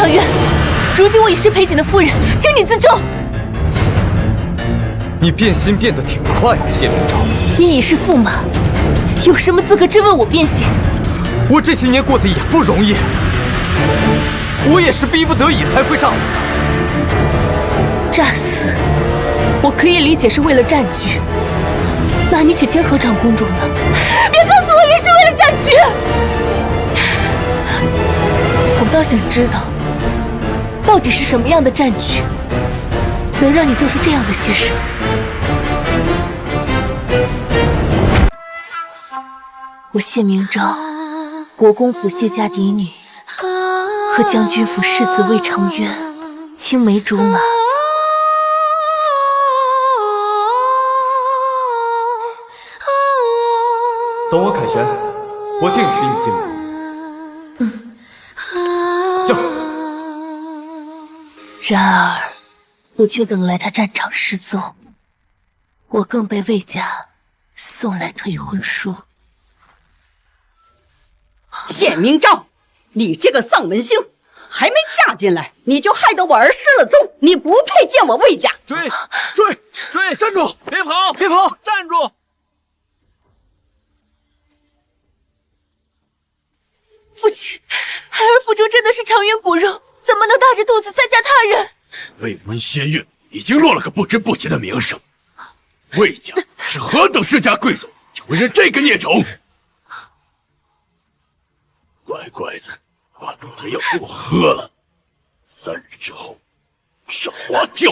长渊，如今我已是裴景的夫人，请你自重。你变心变得挺快啊，谢明昭。你已是驸马，有什么资格质问我变心？我这些年过得也不容易，我也是逼不得已才会诈死。诈死，我可以理解是为了战局。那你娶千和长公主呢？别告诉我也是为了战局！我倒想知道，到底是什么样的战局，能让你做出这样的牺牲？我谢明昭，国公府谢家嫡女，和将军府世子魏长渊青梅竹马。等我凯旋，我定娶你进门。就。然而，我却等来他战场失踪，我更被魏家送来退婚书。谢明昭，你这个丧门星，还没嫁进来，你就害得我儿失了踪，你不配见我魏家。追！站住！别跑！别跑！站住！父亲，孩儿腹中真的是长渊骨肉，怎么能大着肚子再嫁他人？未婚先孕，已经落了个不贞不洁的名声。魏家是何等世家贵族，就会认这个孽种？乖乖的，把肚的药给我喝了，3日之后上花轿。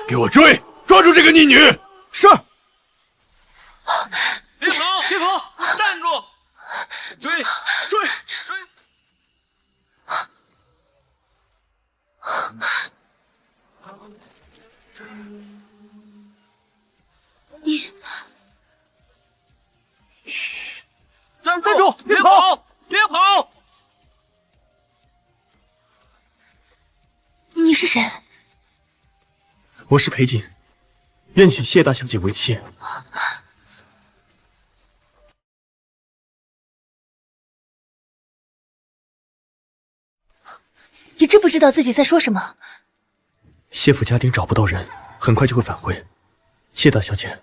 给我追！抓住这个逆女！是。别跑！别跑！站住！追！你站住！别跑！别跑！你是谁？我是裴景，愿娶谢大小姐为妻。你知不知道自己在说什么？谢府家丁找不到人，很快就会返回。谢大小姐，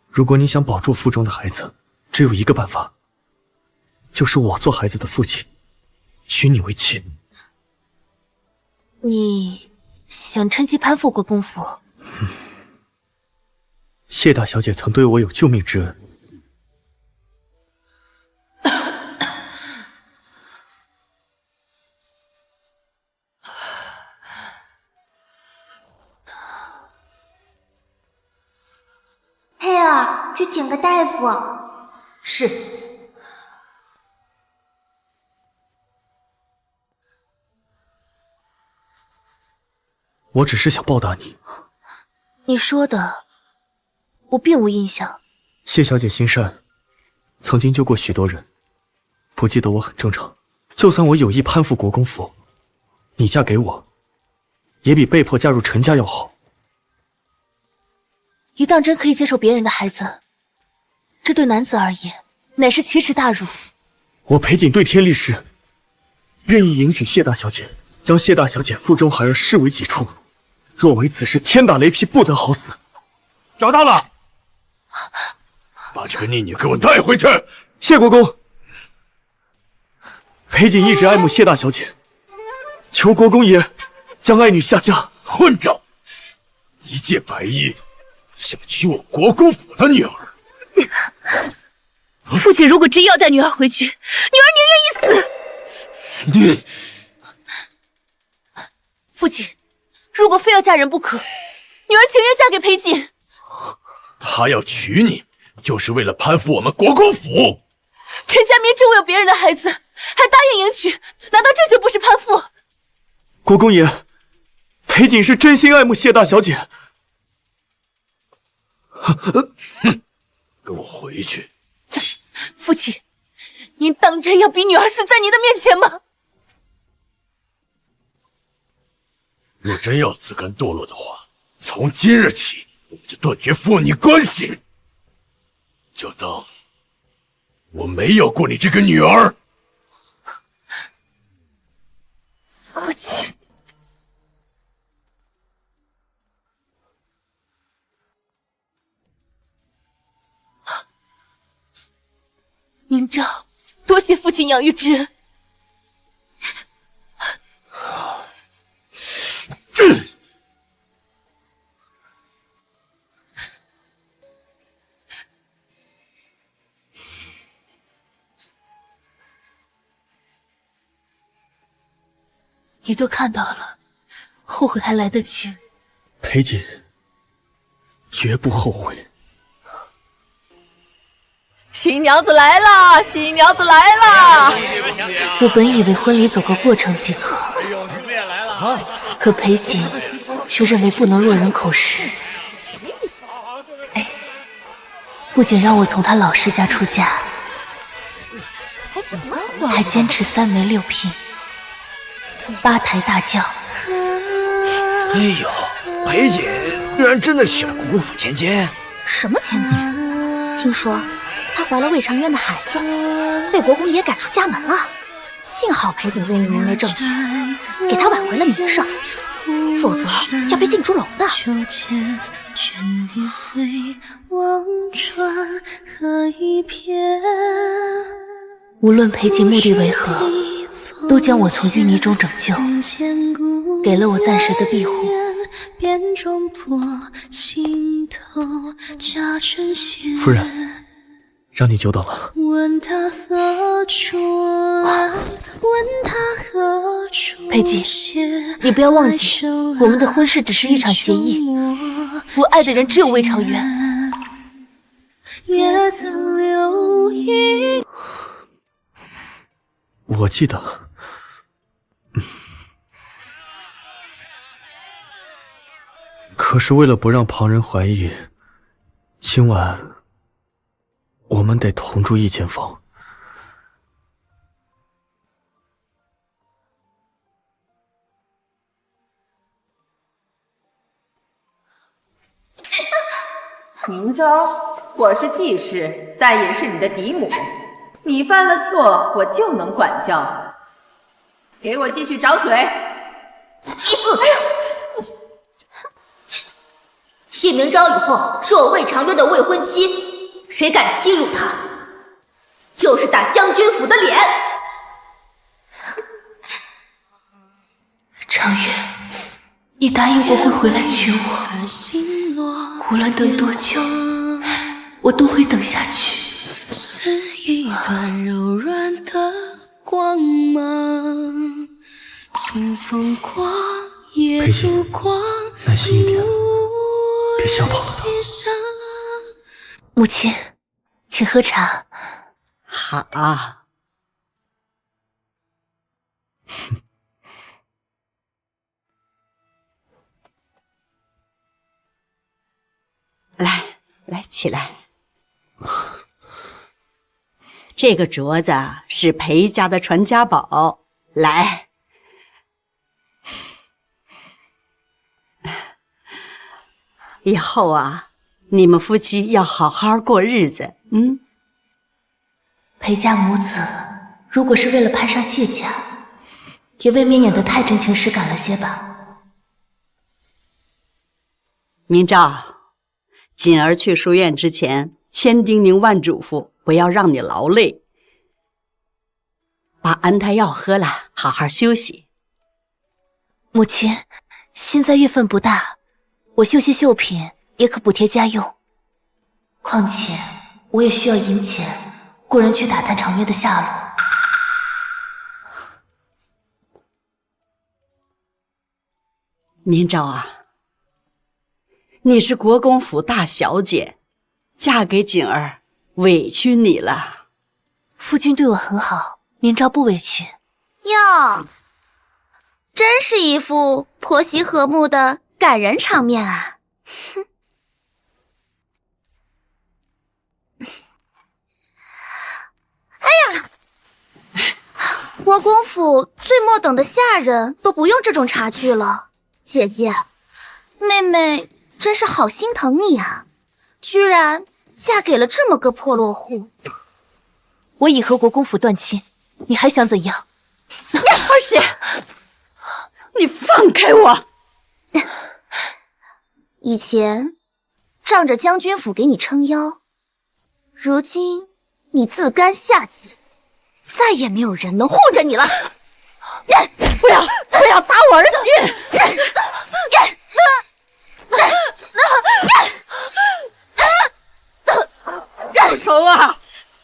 如果你想保住腹中的孩子，只有一个办法，就是我做孩子的父亲，娶你为妻。你想趁机攀附国公府？谢大小姐曾对我有救命之恩。佩儿，去请个大夫。是。我只是想报答你。你说的，我并无印象。谢小姐心善，曾经救过许多人，不记得我很正常。就算我有意攀附国公府，你嫁给我，也比被迫嫁入陈家要好。你当真可以接受别人的孩子？这对男子而言，乃是奇耻大辱。我裴景对天立誓，愿意迎娶谢大小姐，将谢大小姐腹中孩儿视为己出。若为此事天打雷劈，不得好死。找到了，把这个逆女给我带回去。谢国公。裴景一直爱慕谢大小姐，求国公爷将爱女下嫁。混账！一介白衣，想娶我国公府的女儿？父亲如果执意要带女儿回去，女儿宁愿一死。你，父亲，如果非要嫁人不可，女儿情愿嫁给裴景。他要娶你，就是为了攀附我们国公府。陈家明知我有别人的孩子，还答应迎娶，难道这就不是攀附？国公爷，裴景是真心爱慕谢大小姐。哼，跟我回去。父亲，您当真要逼女儿死在您的面前吗？若真要自甘堕落的话，从今日起我就断绝父女关系，就当我没有过你这个女儿。父亲，明昭，多谢父亲养育之恩。你都看到了，后悔还来得及。裴锦绝不后悔。新娘子来啦！新娘子来啦！我本以为婚礼走个过程即可，可裴锦却认为不能落人口实。什么意思？哎，不仅让我从他老师家出嫁，还坚持3媒6聘，8抬大轿。哎呦，裴锦居然真的娶了国公府千金！什么千金？听说她怀了魏长渊的孩子，被国公爷赶出家门了。幸好裴锦愿意明媒正娶，给她挽回了名声，否则要被进猪笼的。无论裴锦目的为何，都将我从淤泥中拯救，给了我暂时的庇护。夫人，让你久等了。裴锦，你不要忘记，我们的婚事只是一场协议，我爱的人只有魏长渊。我记得，可是为了不让旁人怀疑，今晚我们得同住一间房。明昭，我是季氏，但也是你的嫡母。你犯了错，我就能管教。给我继续掌嘴！谢明昭以后是我魏长渊的未婚妻，谁敢欺辱她，就是打将军府的脸。长渊，你答应过会回来娶我，无论等多久，我都会等下去。是一段柔软的光芒，清风过，也烛光，耐心一点，别吓跑了他。母亲，请喝茶。好。来，起来。这个镯子是裴家的传家宝，来。以后啊，你们夫妻要好好过日子。裴家母子如果是为了攀上谢家，也未免演得太真情实感了些吧。明昭，锦儿去书院之前，千叮咛万嘱咐，不要让你劳累。把安胎药喝了，好好休息。母亲，现在月份不大，我绣些绣品也可补贴家用。况且我也需要银钱，雇人去打探长渊的下落。明昭啊，你是国公府大小姐，嫁给锦儿委屈你了。夫君对我很好，明昭不委屈。哟，真是一副婆媳和睦的感人场面啊！哼。哎呀，国公府最末等的下人都不用这种茶具了，姐姐，妹妹真是好心疼你啊，居然嫁给了这么个破落户。我已和国公府断亲，你还想怎样？二姐，你放开我！以前仗着将军府给你撑腰，如今你自甘下贱，再也没有人能护着你了。不要打我儿媳！住手啊！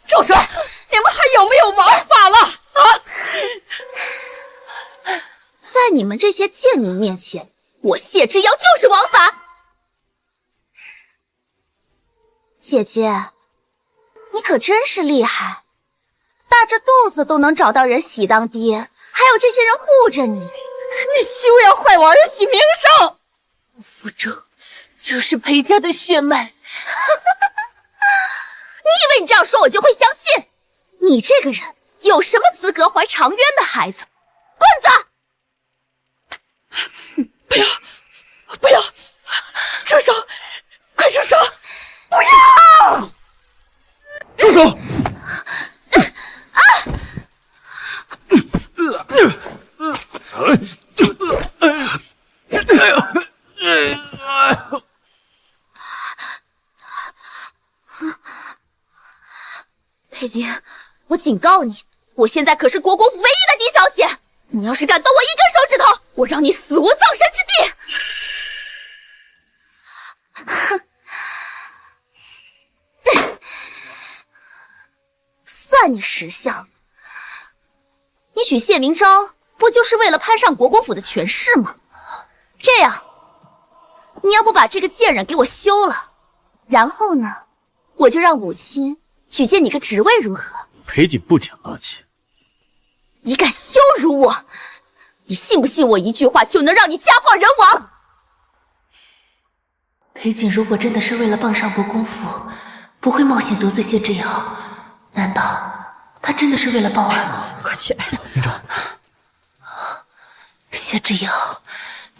住手！你们还有没有王法了啊？在你们这些贱民面前，我谢之遥就是王法。姐姐，你可真是厉害，大着肚子都能找到人喜当爹，还有这些人护着你。你休要坏我儿媳名声！府中就是裴家的血脉。你以为你这样说我就会相信？你这个人有什么资格怀长渊的孩子？棍子！不要！住手！快住手！不要！住手！裴景，我警告你，我现在可是国公府唯一的嫡小姐，你要是敢动我一根手指头，我让你死无葬身之地！算你识相。你娶谢明昭，不就是为了攀上国公府的权势吗？这样，你要不把这个贱人给我休了，然后呢，我就让母亲举荐你个职位，如何？裴锦不讲义气。你敢羞辱我？你信不信我一句话就能让你家破人亡？裴锦如果真的是为了傍上国公府，不会冒险得罪谢之遥。难道他真的是为了报案吗？快起来！明昭，谢之遥，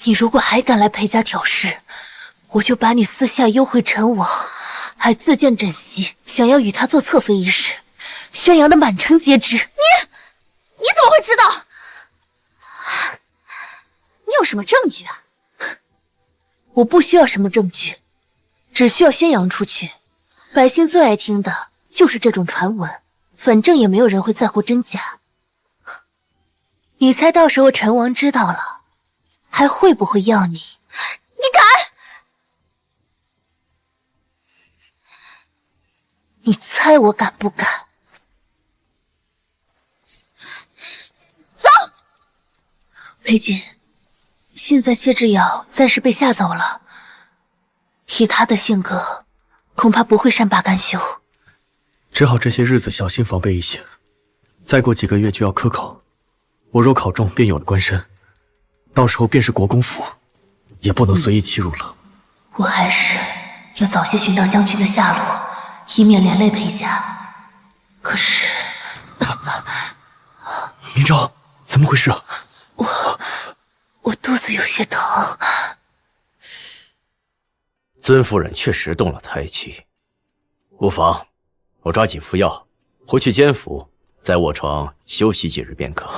你如果还敢来裴家挑事，我就把你私下幽会陈王，还自荐枕席，想要与他做侧妃一事，宣扬的满城皆知。你怎么会知道？你有什么证据啊？我不需要什么证据，只需要宣扬出去。百姓最爱听的就是这种传闻，反正也没有人会在乎真假。你猜到时候陈王知道了，还会不会要你？你敢？你猜我敢不敢？走！裴锦，现在谢之遥暂时被吓走了，以他的性格，恐怕不会善罢甘休。只好这些日子小心防备一些，再过几个月就要科考，我若考中便有了官身，到时候便是国公府，也不能随意欺辱了。我还是要早些寻到将军的下落，以免连累裴家。可是，明昭，怎么回事啊？我肚子有些疼。尊夫人确实动了胎气，无妨，我抓紧服药，回去监府，再卧床休息几日便可。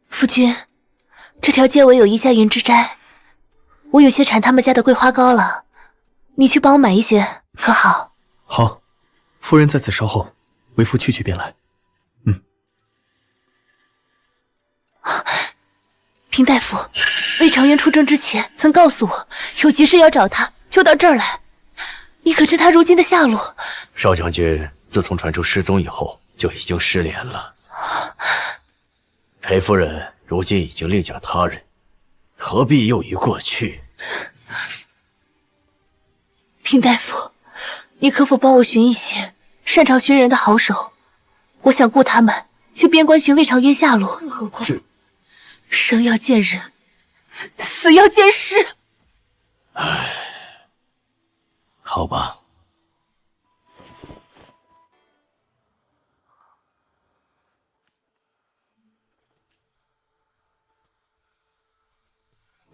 夫君，这条街尾有一家云之斋，我有些馋他们家的桂花糕了，你去帮我买一些，可好？好，夫人在此稍后，为夫去便来。平大夫，魏长渊出征之前曾告诉我有急事要找他，就到这儿来。你可知他如今的下落？少将军自从传出失踪以后，就已经失联了。裴夫人如今已经另嫁他人，何必又于过去？平大夫，你可否帮我寻一些擅长寻人的好手？我想雇他们去边关寻魏长渊下落。何况生要见人，死要见尸。唉，好吧。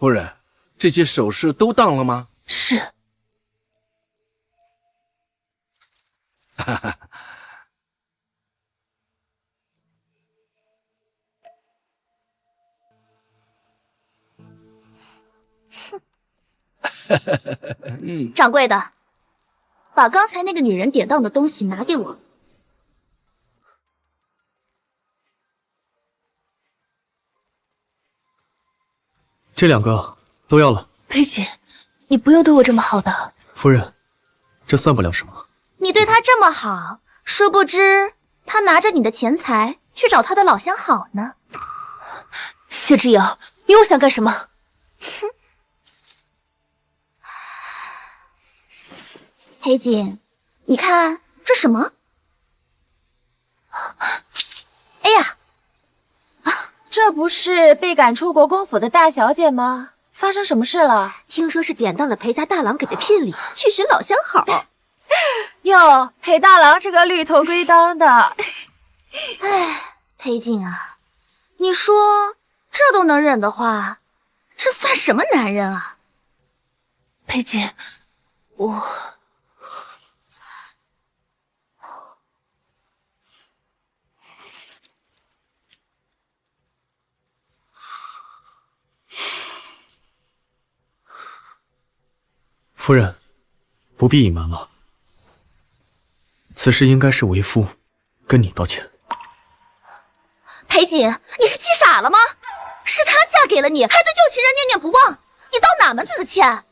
夫人，这些首饰都当了吗？是。哈哈。掌柜的，把刚才那个女人典当的东西拿给我。这2个都要了。裴姐，你不用对我这么好的。夫人，这算不了什么。你对他这么好，殊不知他拿着你的钱财去找他的老相好呢。谢之遥，你又想干什么？哼。裴锦，你看这什么？哎呀，这不是被赶出国公府的大小姐吗？发生什么事了？听说是典当了裴家大郎给的聘礼，去寻老相好。哟，裴大郎这个绿头龟当的。哎，裴锦啊，你说这都能忍的话，这算什么男人啊？裴锦，我。夫人，不必隐瞒了。此事应该是为夫跟你道歉。裴锦，你是气傻了吗？是他嫁给了你，还对旧情人念念不忘，你道哪门子的歉？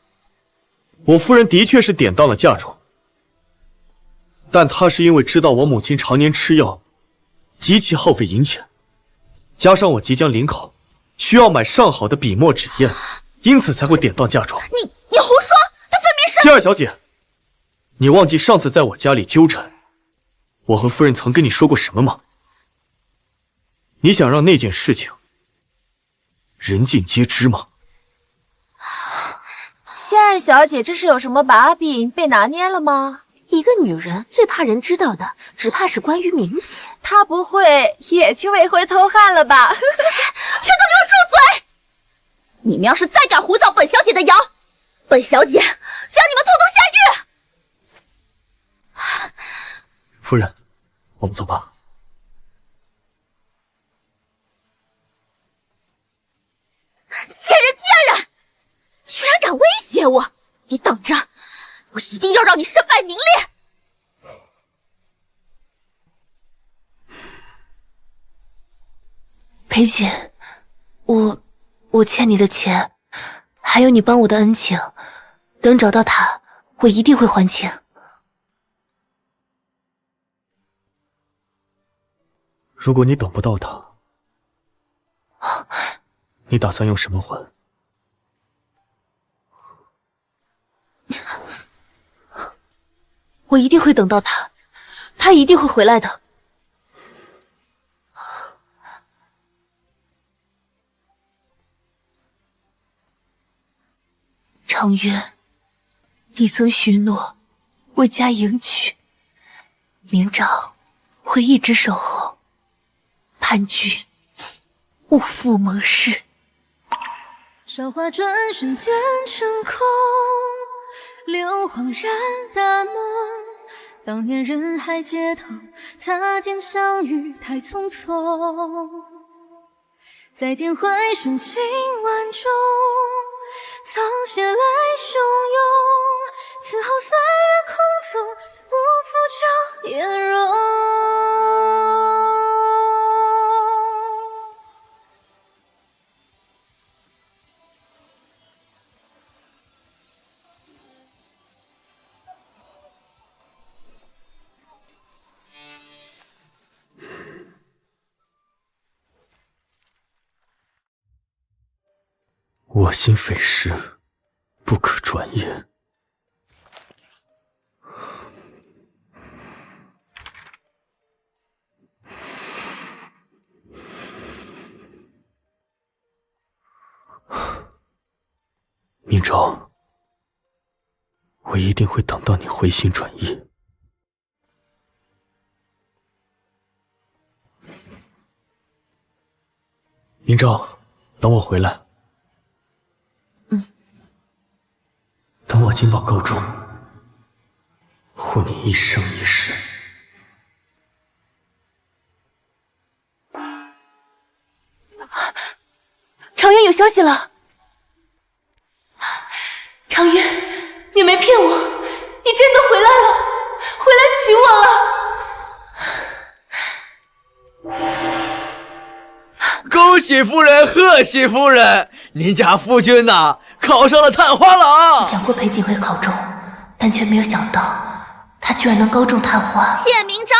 我夫人的确是典当了嫁妆，但她是因为知道我母亲常年吃药，极其耗费银钱，加上我即将临考，需要买上好的笔墨纸砚，因此才会典当嫁妆。你胡说！他分明是谢二小姐，你忘记上次在我家里纠缠，我和夫人曾跟你说过什么吗？你想让那件事情人尽皆知吗？谢二小姐，这是有什么把柄被拿捏了吗？一个女人最怕人知道的，只怕是关于名节。她不会也去未婚偷汉了吧？全都给我住嘴！你们要是再敢胡造本小姐的谣，本小姐将你们通通下狱！夫人，我们走吧。贱人贱人，居然敢威胁我！你等着，我一定要让你身败名裂！裴锦，我欠你的钱，还有你帮我的恩情，等找到他，我一定会还清。如果你等不到他，你打算用什么还？我一定会等到他，他一定会回来的。长渊，你曾许诺为家迎娶，明朝会一直守候，盼君勿负盟誓。韶华转瞬间成空，流恍然大梦。当年人海街头，擦肩相遇太匆匆。再见回身尽万种，苍血泪汹涌。此后岁月空纵，不负朝颜容。我心匪时，不可转也。明朝，我一定会等到你回心转意。明朝，等我回来。我金榜高中，护你一生一世。长渊有消息了。长渊，你没骗我，你真的回来了，回来娶我了。恭喜夫人，贺喜夫人，您家夫君呐，考上了探花郎。想过裴景会考中，但却没有想到他居然能高中探花。谢明昭，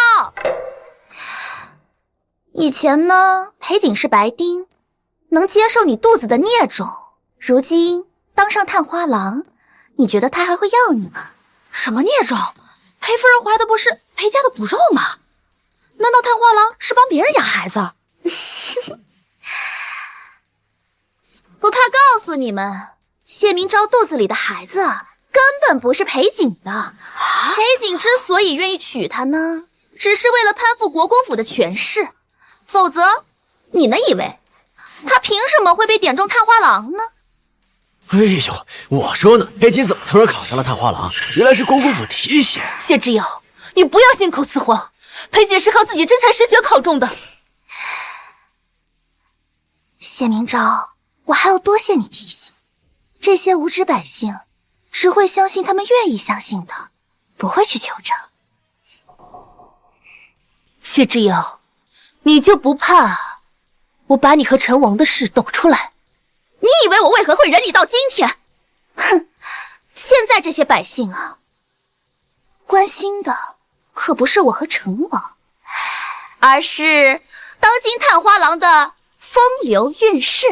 以前呢，裴景是白丁，能接受你肚子的孽种，如今当上探花郎，你觉得他还会要你吗？什么孽种？裴夫人怀的不是裴家的骨肉吗？难道探花郎是帮别人养孩子？不怕告诉你们，谢明昭肚子里的孩子根本不是裴景的。裴景之所以愿意娶她呢，只是为了攀附国公府的权势，否则你们以为他凭什么会被点中探花郎呢？哎呦，我说呢，裴景怎么突然考上了探花郎？原来是国公府提携。谢之遥，你不要信口雌黄，裴景是靠自己真才实学考中的。谢明昭，我还要多谢你提醒，这些无知百姓只会相信他们愿意相信的，不会去求证。谢之遥，你就不怕我把你和陈王的事抖出来？你以为我为何会忍你到今天？哼，现在这些百姓啊，关心的可不是我和陈王，而是当今探花郎的风流韵事。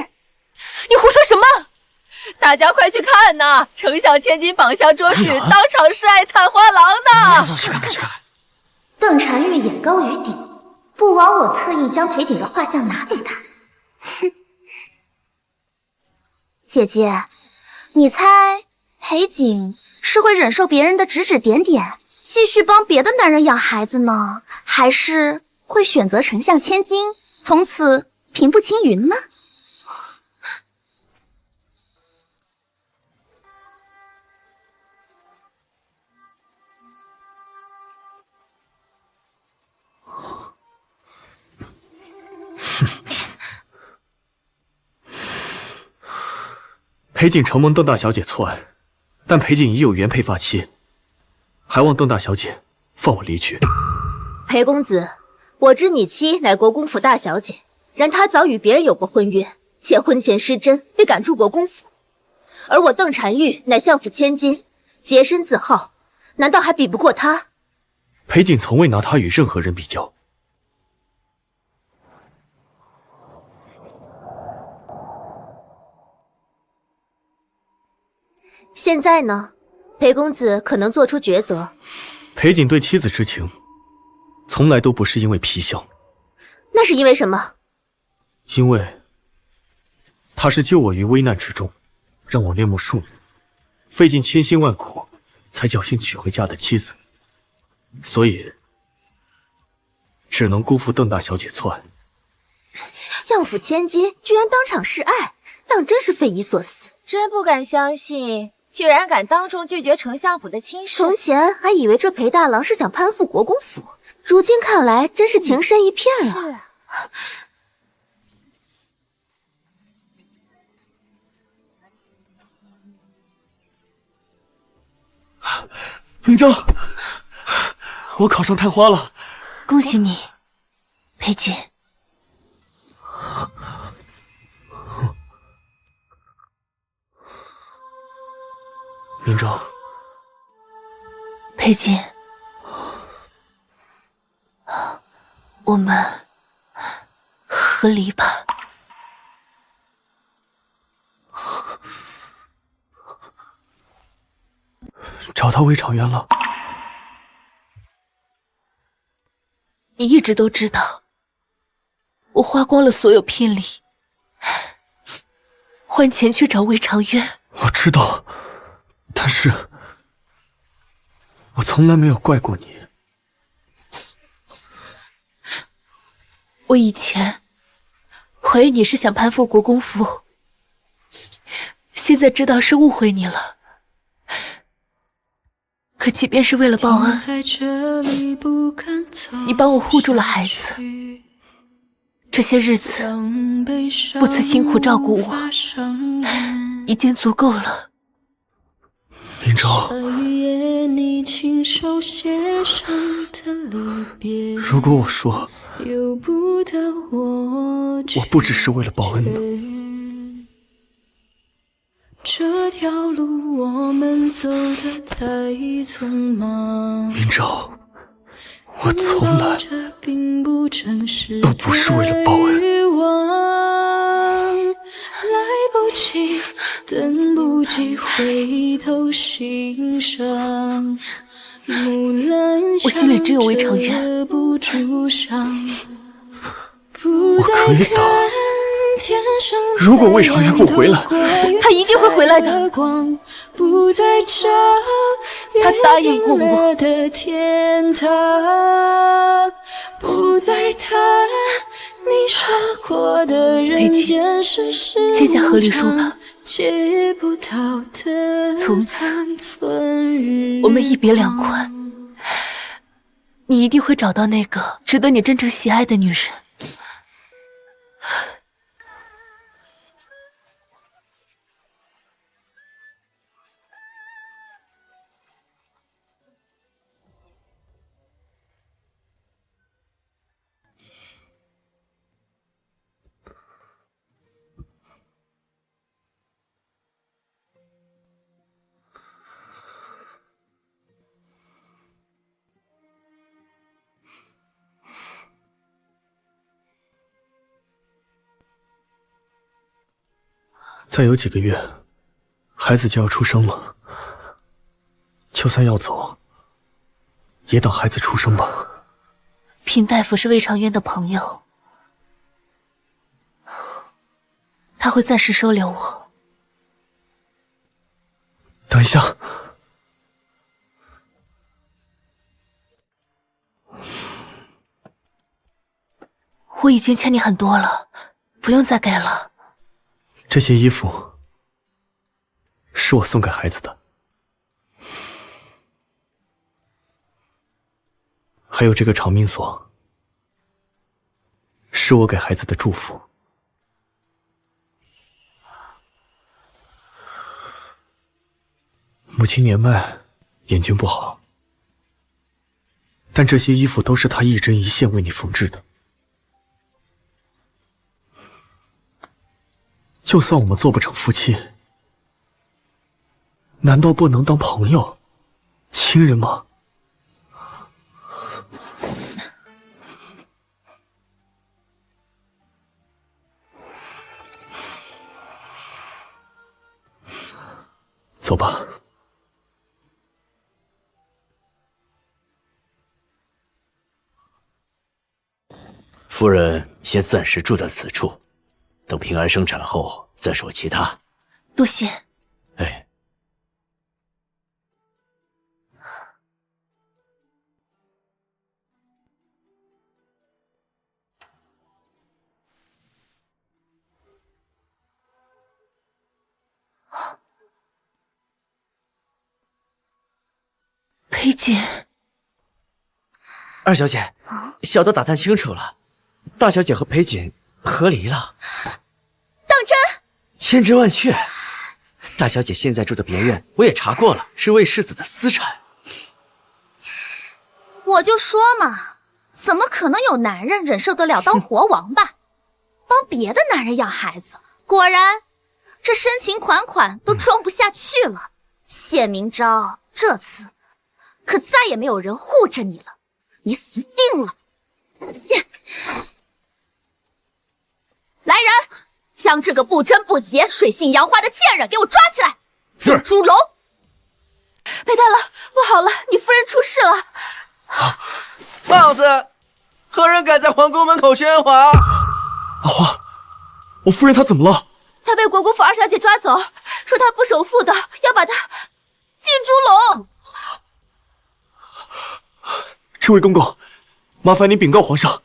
你胡说什么？大家快去看呐！丞相千金榜下捉许，当场示爱探花郎呢！去看。邓婵玉眼高于顶，不枉我特意将裴景的画像拿给他。哼，姐姐，你猜裴景是会忍受别人的指指点点，继续帮别的男人养孩子呢，还是会选择丞相千金，从此平步青云呢？裴景承蒙邓大小姐错爱，但裴景已有原配发妻，还望邓大小姐放我离去。裴公子，我知你妻乃国公府大小姐，然她早与别人有过婚约，且婚前失贞，被赶出国公府。而我邓婵玉乃相府千金，洁身自好，难道还比不过她？裴景从未拿她与任何人比较。现在呢，裴公子可能做出抉择。裴景对妻子之情，从来都不是因为皮相。那是因为什么？因为他是救我于危难之中，让我恋慕庶女，费尽千辛万苦才侥幸娶回家的妻子，所以只能辜负邓大小姐错爱。相府千金居然当场示爱，当真是匪夷所思。真不敢相信，居然敢当众拒绝丞相府的亲事。从前还以为这裴大郎是想攀附国公府，如今看来真是情深一片了。是啊。明昭，我考上探花了，恭喜你，裴景。明昭，裴景，我们和离吧。找到魏长渊了。你一直都知道，我花光了所有聘礼，换钱去找魏长渊。我知道，但是我从来没有怪过你。我以前怀疑你是想攀附国公府，现在知道是误会你了。可即便是为了报恩，你帮我护住了孩子，这些日子不辞辛苦照顾我，已经足够了。明昭，如果我说我不只是为了报恩的，这条路我们走得太匆忙。明昭，我从来都不是为了报恩。来不及，等不及，回头欣赏。我心里只有魏长渊，我可以的。如果魏长渊不回来，他一定会回来的。他答应过我。裴姐，签下和离书吧。从此我们一别两宽，你一定会找到那个值得你真正喜爱的女人。再有几个月，孩子就要出生了。就算要走，也等孩子出生吧。平大夫是魏长渊的朋友，他会暂时收留我。等一下，我已经欠你很多了，不用再给了。这些衣服是我送给孩子的，还有这个长命锁，是我给孩子的祝福。母亲年迈，眼睛不好，但这些衣服都是她一针一线为你缝制的。就算我们做不成夫妻，难道不能当朋友、亲人吗？走吧。夫人先暂时住在此处，等平安生产后再说其他。多谢。哎，裴姐，二小姐，小的打探清楚了，大小姐和裴瑾和离了。当真？千真万确。大小姐现在住的别院，我也查过了，是魏世子的私产。我就说嘛，怎么可能有男人忍受得了当活王八，帮别的男人要孩子？果然，这深情款款都装不下去了。谢明昭，这次可再也没有人护着你了，你死定了！来人，将这个不贞不洁、水性杨花的贱人给我抓起来，进猪笼！裴大郎，不好了，你夫人出事了！放肆！何人敢在皇宫门口喧哗？阿花，我夫人她怎么了？她被国公府二小姐抓走，说她不守妇道，要把她进猪笼。这位公公，麻烦您禀告皇上，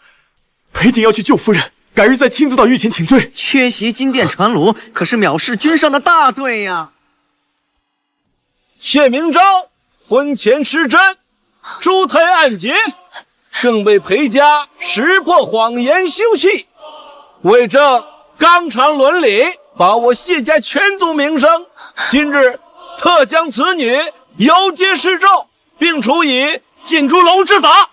裴瑾要去救夫人，改日再亲自到御前请罪。缺席金殿传炉，可是藐视君上的大罪呀！谢明昭，婚前失贞，珠胎暗结，更被裴家识破谎言休戚，为这纲常伦理，把我谢家全族名声。今日特将此女游街示众，并处以进猪笼之法。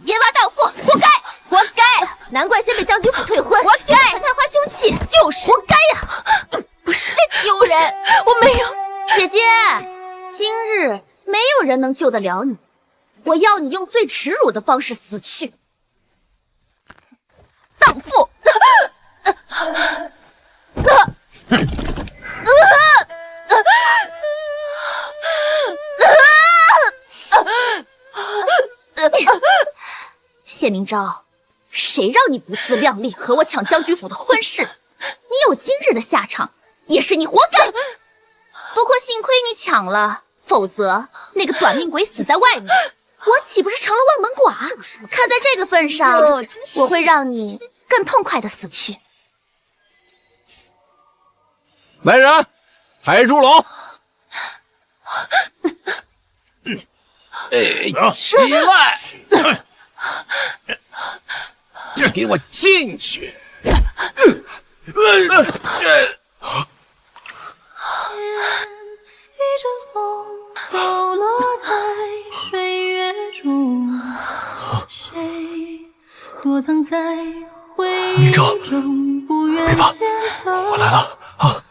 野马荡妇，活该，活该！难怪先被将军府退婚，活该！探花凶器，就是活该呀！不是，真丢人！我没有，姐姐，今日没有人能救得了你，我要你用最耻辱的方式死去。荡妇！谢明昭，谁让你不自量力和我抢将军府的婚事？你有今日的下场，也是你活该。不过幸亏你抢了，否则那个短命鬼死在外面，我岂不是成了万门寡？看在这个份上，我会让你更痛快的死去。来人，抬猪笼！起来！给我进去！一阵风抖落在水月中，谁躲藏在回忆中不愿先走。我来了啊！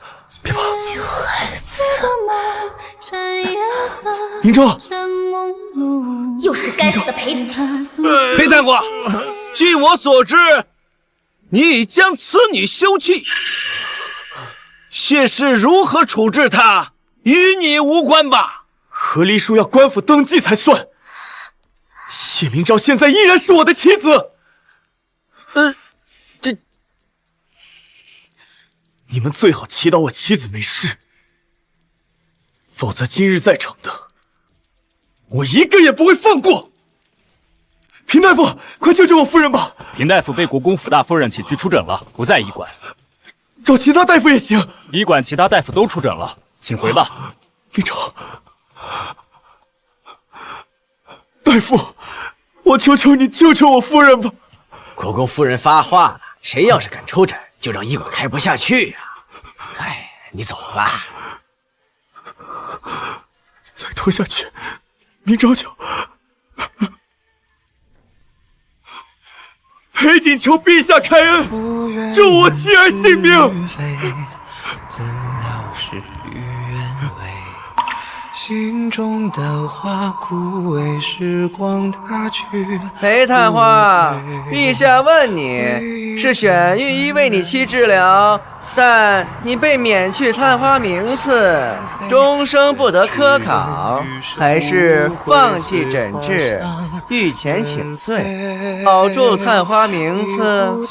别怕，救孩子！明昭，又是该死的裴景！裴探花，据我所知，你已将此女休弃，谢氏如何处置她，与你无关吧？和离书要官府登记才算。谢明昭现在依然是我的妻子。你们最好祈祷我妻子没事，否则今日在场的，我一个也不会放过。平大夫，快救救我夫人吧！平大夫被国公府大夫人请去出诊了，不在医馆。找其他大夫也行。医馆其他大夫都出诊了，请回吧。明昭，大夫，我求求你救救我夫人吧！国公夫人发话了，谁要是敢出诊，就让医馆开不下去呀！哎，你走吧。再拖下去，明昭就裴景求陛下开恩，救我妻儿性命。怎料事与愿违，心中的花枯萎，时光它去。裴探花，陛下问你是选御医为你妻治疗，但你被免去探花名次，终生不得科考，还是放弃诊治，御前请罪，保住探花名次？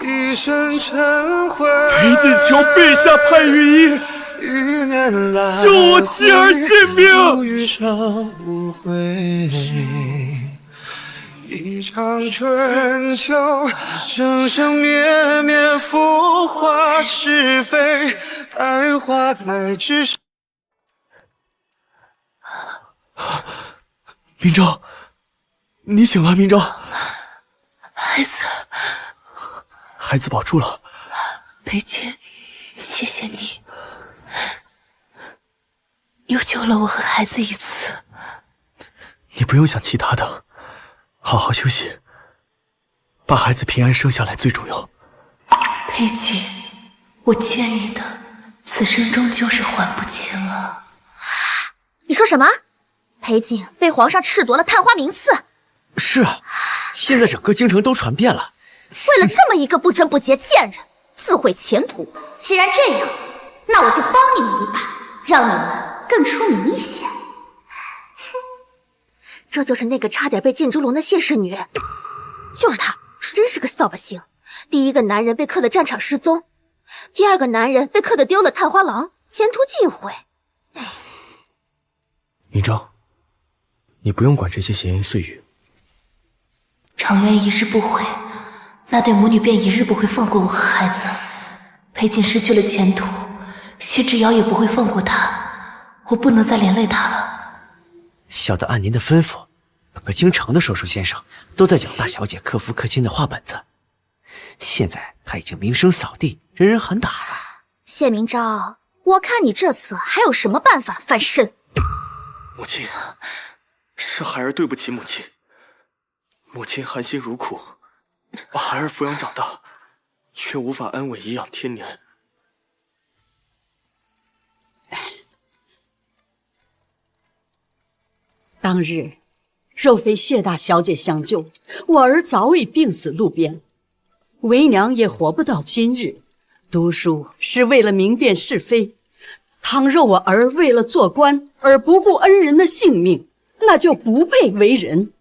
一身尘灰，裴景求陛下派御医，救我妻儿性命。遇上无悔，一场春秋，生生灭灭，浮华是非，待花开之时。明昭，你醒了，明昭。孩子保住了。裴景，谢谢你，又救了我和孩子一次。你不用想其他的，好好休息，把孩子平安生下来最重要。裴景，我欠你的，此生终究是还不清了。你说什么？裴景被皇上褫夺了探花名次？是啊，现在整个京城都传遍了。为了这么一个不贞不洁贱人，自毁前途。既然这样，那我就帮你们一把，让你们更出名一些。哼，这就是那个差点被进猪笼的谢氏女，就是她，真是个扫把星。第一个男人被克得战场失踪，第二个男人被克得丢了探花郎，前途尽毁。明昭，你不用管这些闲言碎语。长渊一日不悔，那对母女便一日不会放过我和孩子。裴景失去了前途，谢之遥也不会放过他。我不能再连累他了。小的按您的吩咐，整个京城的说书先生都在讲大小姐克夫克亲的话本子。现在他已经名声扫地，人人喊打了。谢明昭，我看你这次还有什么办法翻身？母亲，是孩儿对不起母亲。母亲含辛茹苦，把孩儿抚养长大，却无法安稳颐养天年。当日，若非谢大小姐相救，我儿早已病死路边，为娘也活不到今日。读书是为了明辨是非，倘若我儿为了做官而不顾恩人的性命，那就不配为人。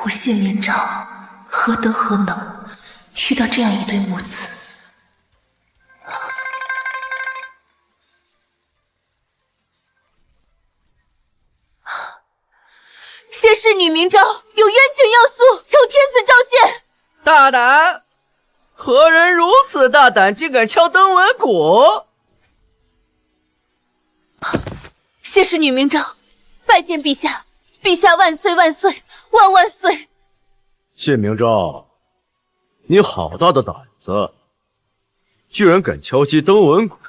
我谢明昭何德何能，遇到这样一对母子。谢氏女明昭有冤情要诉，求天子召见。大胆！何人如此大胆，竟敢敲登文鼓？谢氏女明昭拜见陛下，陛下万岁万岁万万岁！谢明昭，你好大的胆子，居然敢敲击登文鼓！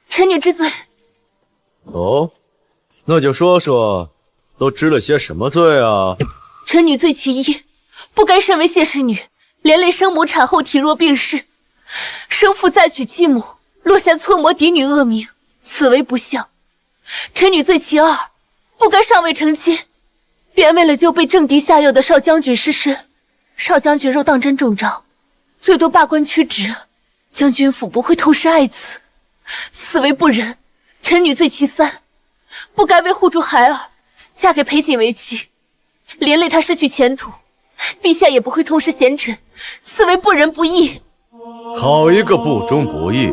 臣女知罪。哦，那就说说，都知了些什么罪啊？臣女罪其一，不该身为谢氏女，连累生母产后体弱病逝，生父再娶继母，落下错魔嫡女恶名，此为不孝。臣女罪其二，不该尚未成亲，便为了救被政敌下药的少将军失身，少将军若当真中招，最多罢官屈职，将军府不会痛失爱子，此为不仁。臣女罪其三，不该为护住孩儿，嫁给裴瑾为妻，连累他失去前途，陛下也不会痛失贤臣，此为不仁不义。好一个不忠不义、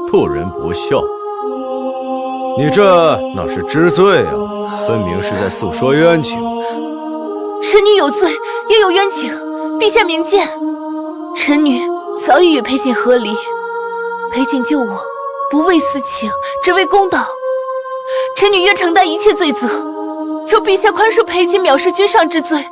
不仁不孝！你这哪是知罪啊，分明是在诉说冤情。臣女有罪，也有冤情，陛下明鉴。臣女早已与裴瑾和离，裴瑾救我，不为私情，只为公道。臣女愿承担一切罪责，求陛下宽恕裴瑾藐视君上之罪。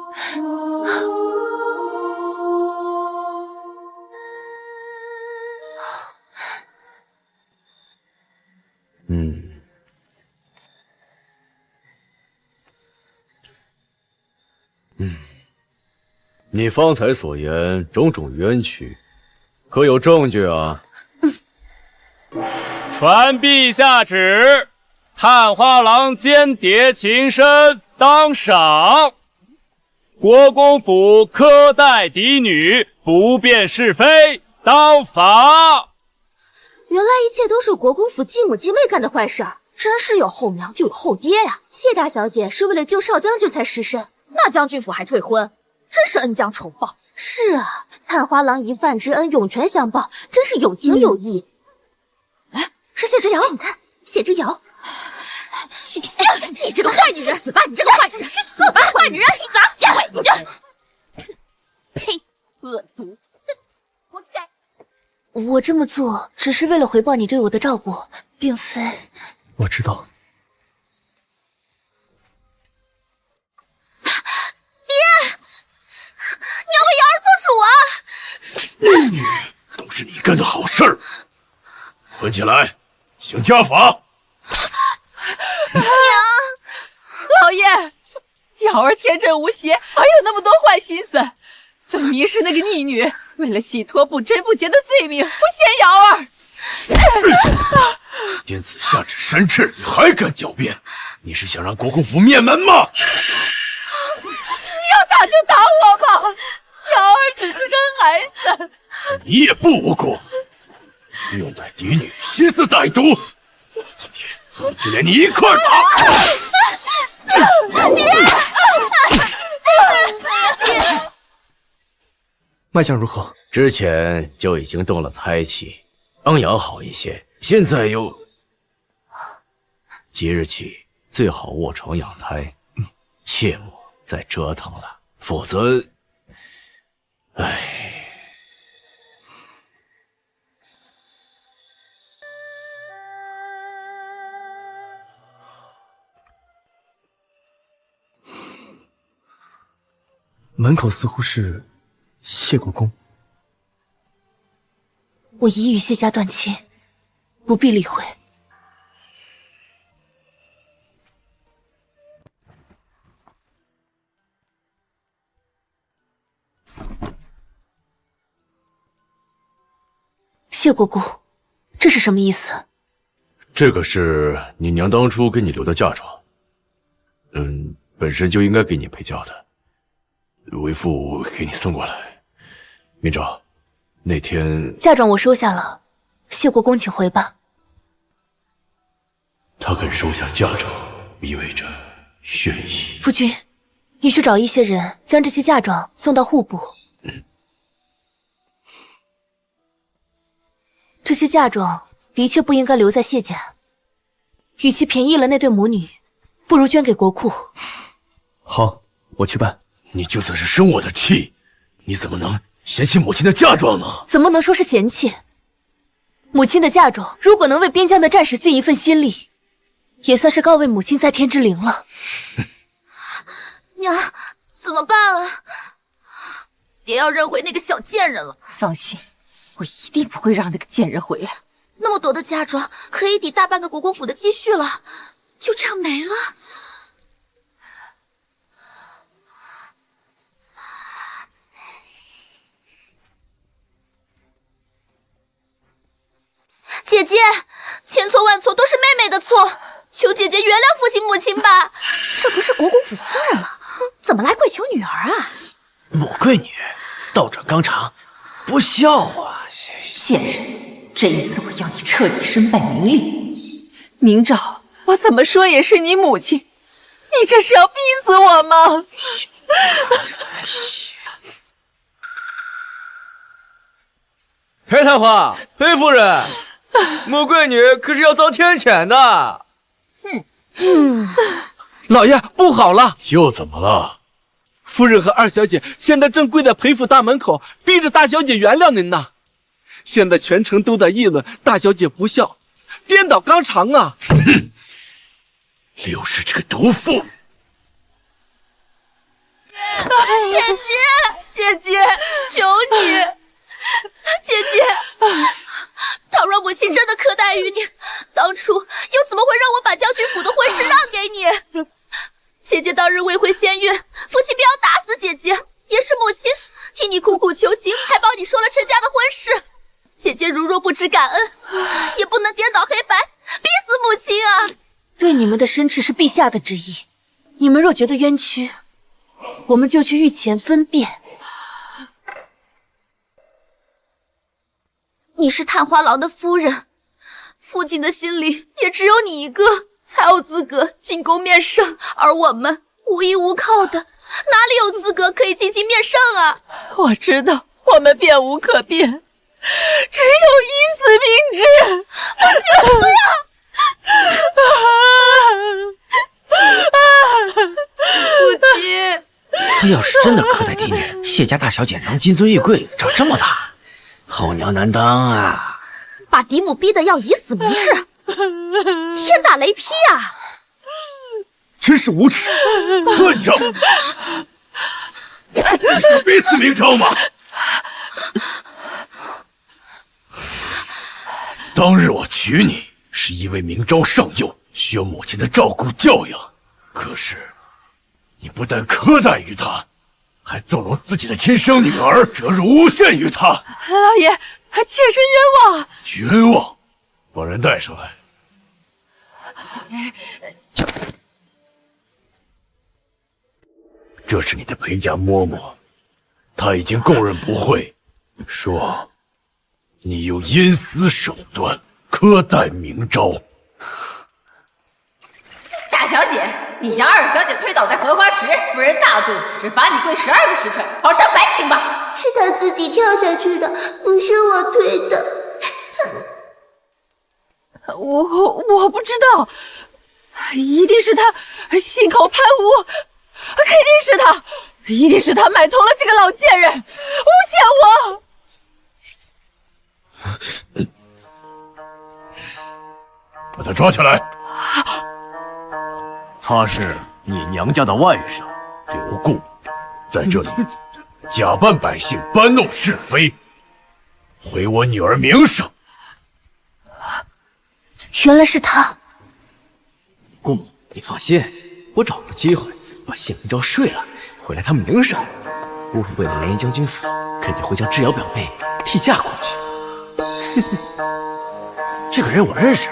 你方才所言种种冤屈，可有证据啊？传陛下旨，探花郎间谍情深，当赏。国公府苛待嫡女，不辨是非，当罚。原来一切都是国公府继母继妹干的坏事儿，真是有后娘就有后爹呀！谢大小姐是为了救少将军才失身，那将军府还退婚，真是恩将仇报。是啊，探花郎一饭之恩，涌泉相报，真是有情有义。哎，是谢之遥，你看，谢之遥。你这个坏女人，死吧！你这个坏女人，去死吧！坏女人，你咋死？坏女人！呸！恶毒！活该！我这么做只是为了回报你对我的照顾，并非……我知道。你要为瑶儿做主啊！都是你干的好事儿，捆起来，行家法。娘，老爷，瑶儿天真无邪，哪有那么多坏心思？分明是那个逆女为了洗脱不贞不洁的罪名，不嫌瑶儿。天子下旨删斥，你还敢狡辩？你是想让国公府灭门吗？你要打就打我吧，瑶儿只是个孩子。你也不无辜，用在嫡女心思歹毒，今天就连你一块打！脉象如何？之前就已经动了胎气，昂扬好一些，现在又……即日起最好卧床养胎，切莫再折腾了，否则……唉。门口似乎是谢国公。我已与谢家断亲，不必理会。谢国公，这是什么意思？这个是你娘当初给你留的嫁妆，本身就应该给你陪嫁的，为父给你送过来。明昭，那天嫁妆我收下了，谢国公请回吧。他肯收下嫁妆，意味着愿意。夫君，你去找一些人将这些嫁妆送到户部。这些嫁妆的确不应该留在谢家，与其便宜了那对母女，不如捐给国库。好，我去办。你就算是生我的气，你怎么能嫌弃母亲的嫁妆呢？怎么能说是嫌弃？母亲的嫁妆如果能为边疆的战士尽一份心力，也算是告慰母亲在天之灵了。娘，怎么办啊？爹要认回那个小贱人了。放心，我一定不会让那个贱人回来。那么多的嫁妆可以抵大半个国公府的积蓄了，就这样没了。姐姐，千错万错都是妹妹的错，求姐姐原谅父亲母亲吧。这不是国公府夫人吗？怎么来跪求女儿啊？母贵女，倒转纲常，不孝啊！贱人，这一次我要你彻底身败名裂。明昭，我怎么说也是你母亲，你这是要逼死我吗？裴探花，裴夫人，穆贵女可是要遭天谴的。老爷，不好了！又怎么了？夫人和二小姐现在正跪在裴府大门口，逼着大小姐原谅您呢。现在全城都在议论大小姐不孝，颠倒纲常啊！刘氏这个毒妇！姐姐，求你，姐姐，倘若母亲真的苛待于你，当初又怎么会让我把将军府的婚事让给你？姐姐当日未婚先孕，父亲便要打死姐姐，也是母亲替你苦苦求情，还帮你说了陈家的婚事。姐姐如若不知感恩，也不能颠倒黑白，逼死母亲啊！对你们的申斥是陛下的旨意，你们若觉得冤屈，我们就去御前分辨。你是探花郎的夫人，父亲的心里也只有你一个，才有资格进宫面圣，而我们无依无靠的，哪里有资格可以进京面圣啊？我知道我们变无可变，只有一死明志。不行，不要！父亲，他要是真的苛待嫡女，谢家大小姐能金尊玉贵长这么大，后娘难当啊！把嫡母逼得要以死明志，天打雷劈啊！真是无耻！混账！你是逼死明昭吗？当日我娶你，是因为明昭尚幼，需要母亲的照顾教养。可是，你不但苛待于她，还纵容自己的亲生女儿，折辱诬陷于她。老爷，妾身冤枉！冤枉！把人带上来。这是你的陪嫁嬷嬷，她已经供认不讳，说你用阴私手段苛待明昭。大小姐，你将二小姐推倒在荷花池，夫人大度，只罚你跪12个时辰，好生反省吧。是他自己跳下去的，不是我推的。我不知道，一定是他信口喷污，肯定是他，一定是他买通了这个老贱人，诬陷我。把他抓起来。他是你娘家的外甥，刘固，在这里假扮百姓，搬弄是非，毁我女儿名声。原来是他。姑母，你放心，我找个机会把谢明昭睡了，毁了他名声。姑父为了联谊将军府，肯定会将智瑶表妹替嫁过去。这个人我认识，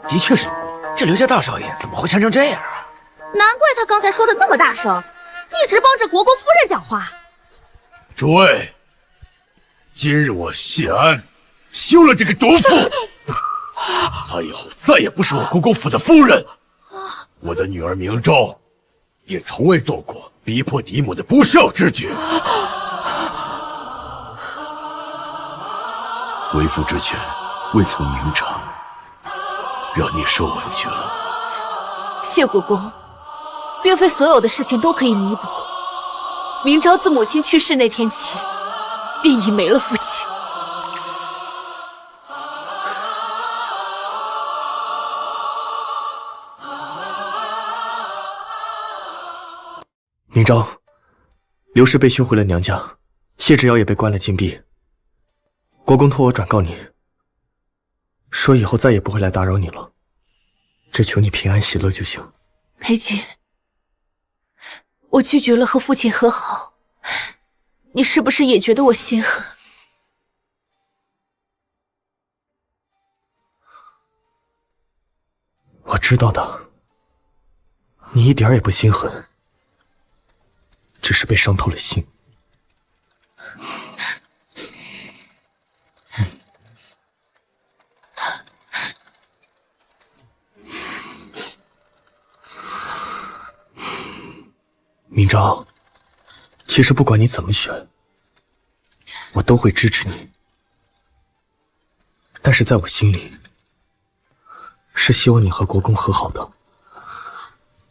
的确是这刘家大少爷怎么会缠成这样啊？难怪他刚才说的那么大声，一直帮着国公夫人讲话。诸位，今日我谢安休了这个毒妇，她以后再也不是我国公府的夫人。我的女儿明昭也从未做过逼迫嫡母的不孝之举。为父之前未曾明察，让你受委屈了。谢国公，并非所有的事情都可以弥补。明昭自母亲去世那天起，便已没了父亲。明昭，刘氏被寻回了娘家，谢芷瑶也被关了禁闭。国公托我转告你，说以后再也不会来打扰你了，只求你平安喜乐就行。裴锦，我拒绝了和父亲和好，你是不是也觉得我心狠？我知道的，你一点也不心狠，只是被伤透了心。明昭，其实不管你怎么选，我都会支持你。但是在我心里，是希望你和国公和好的。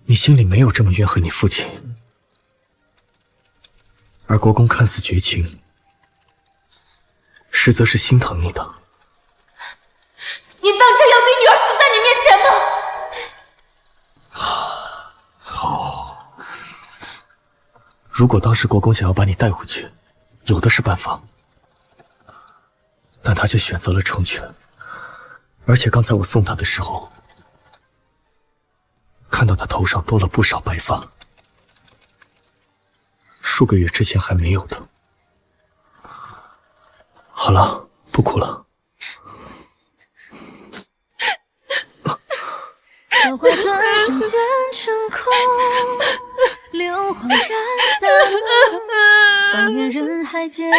你心里没有这么怨恨你父亲，而国公看似绝情，实则是心疼你的。你当真要逼女儿死在你面前吗？好，如果当时国公想要把你带回去，有的是办法，但他却选择了成全。而且刚才我送他的时候，看到他头上多了不少白发，数个月之前还没有的。好了，不哭了。桃花转瞬间成空，流黄然淡漠。当年人海街头，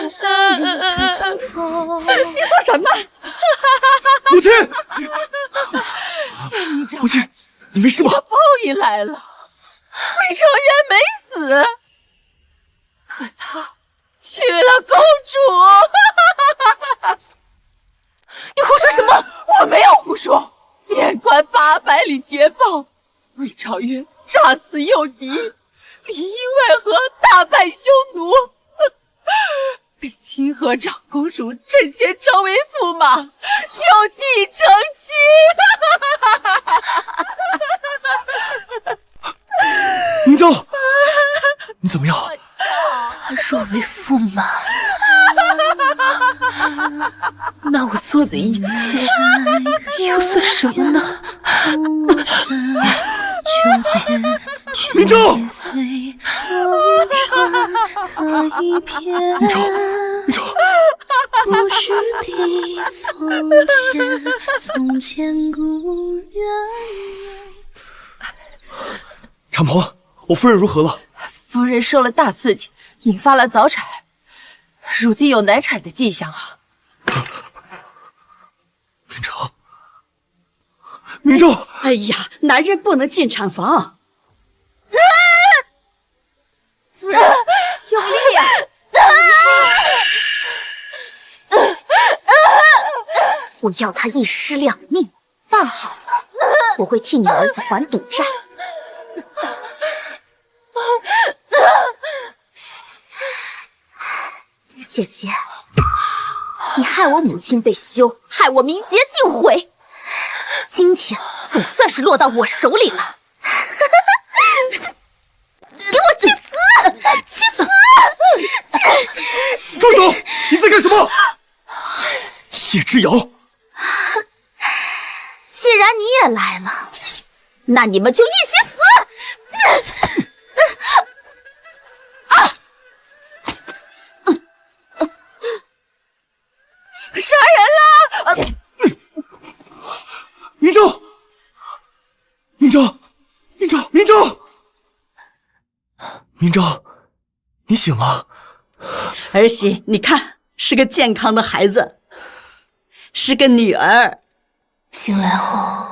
擦肩相遇匆匆。你说什么？母亲，谢明昭，母亲，你没事吧？报应来了，魏成元没死，可他娶了公主。你胡说什么？我没有胡说。边关800里捷报，魏朝约诈死诱敌，里应外合，大败匈奴，被清河长公主阵前招为驸马，就地成亲。明昭，你怎么样？他若为驸马，那我做的一切又算什么呢？明昭，明昭，不是提从前故人。产婆，我夫人如何了？夫人受了大刺激，引发了早产，如今有难产的迹象啊。明昭，明昭！哎呀，男人不能进产房。夫人，用力呀！我要他一尸两命。那好了，我会替你儿子还赌债。姐姐，你害我母亲被休，害我名节尽毁，今天总算是落到我手里了。给我去死！之遥。既然你也来了，那你们就一起死！杀人了！明昭，明昭，明昭，明昭，明昭，你醒了。儿媳，你看，是个健康的孩子，是个女儿。醒来后，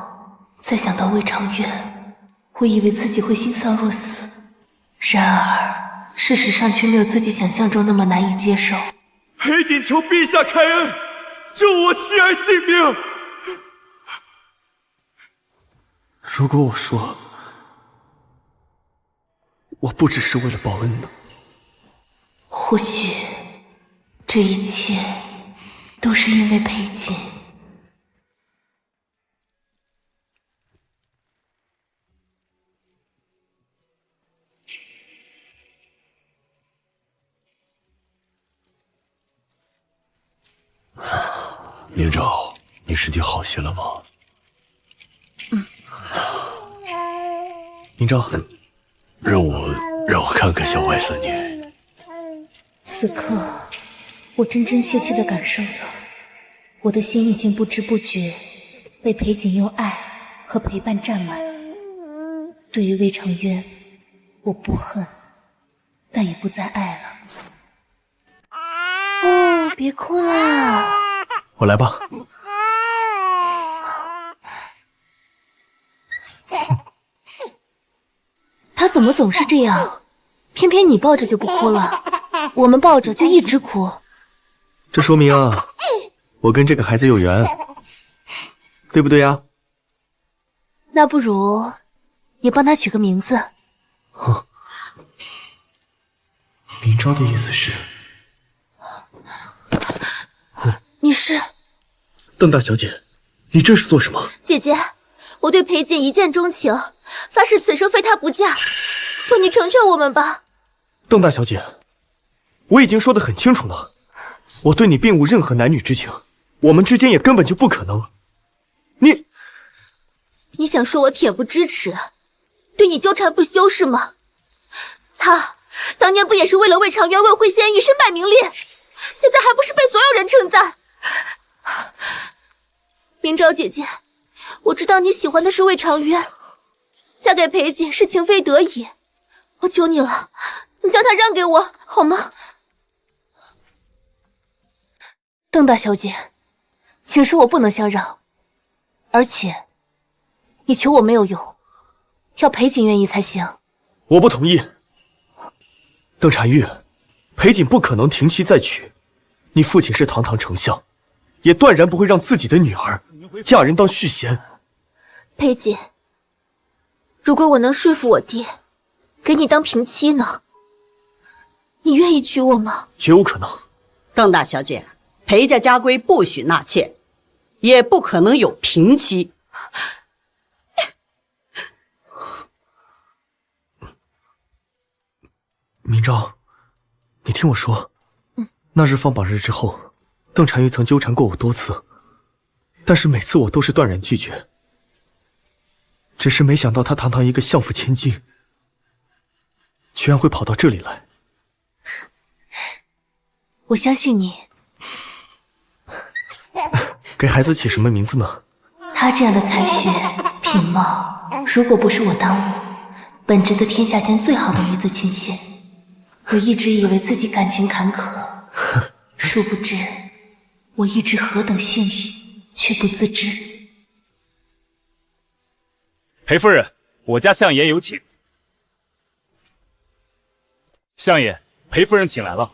再想到魏长渊，我以为自己会心丧若死，然而事实上却没有自己想象中那么难以接受。裴瑾求陛下开恩，救我妻儿性命。如果我说我不只是为了报恩呢？或许这一切都是因为裴瑾。明昭，你身体好些了吗？明昭，让我看看小外孙女。此刻，我真真切切地感受到，我的心已经不知不觉被裴瑾用爱和陪伴占满。对于魏长渊，我不恨，但也不再爱了。哦，别哭了。我来吧。他怎么总是这样？偏偏你抱着就不哭了，我们抱着就一直哭。这说明啊，我跟这个孩子有缘，对不对呀？那不如也帮他取个名字。明昭的意思是，你是邓大小姐，你这是做什么？姐姐，我对裴瑾一见钟情，发誓此生非他不嫁，求你成全我们吧。邓大小姐，我已经说得很清楚了，我对你并无任何男女之情，我们之间也根本就不可能。你想说我恬不知耻，对你纠缠不休是吗？他当年不也是为了魏长渊未婚先孕身败名裂，现在还不是被所有人称赞？明昭姐姐，我知道你喜欢的是魏长渊，嫁给裴瑾是情非得已，我求你了，你将他让给我好吗？邓大小姐，请恕我不能相让，而且你求我没有用，要裴瑾愿意才行。我不同意。邓婵玉，裴瑾不可能停妻再娶，你父亲是堂堂丞相，也断然不会让自己的女儿嫁人当续弦。裴瑾，如果我能说服我爹给你当平妻呢？你愿意娶我吗？绝无可能。邓大小姐，裴家家规不许纳妾，也不可能有平妻。明昭，你听我说，那日放榜日之后，邓婵玉曾纠缠过我多次，但是每次我都是断然拒绝。只是没想到她堂堂一个相府千金，居然会跑到这里来。我相信你。给孩子起什么名字呢？他这样的才学品貌，如果不是我当母，本值得天下间最好的女子钦羡。我一直以为自己感情坎坷，殊不知我一直何等幸运，却不自知。裴夫人，我家相爷有请。相爷，裴夫人请来了。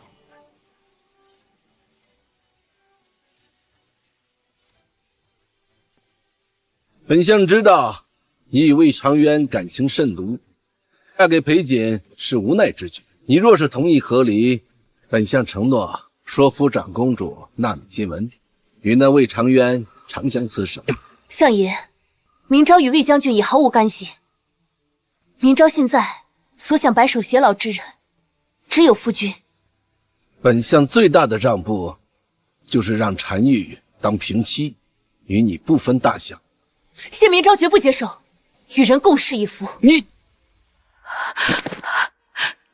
本相知道你与魏长渊感情甚笃，嫁给裴瑾是无奈之举。你若是同意和离，本相承诺说服长公主纳你金文，与那魏长渊长相厮守。相爷，明昭与魏将军也毫无干系。明昭现在所想白首偕老之人，只有夫君。本相最大的让步，就是让单于当平妻，与你不分大小。谢明昭绝不接受，与人共侍一夫。你，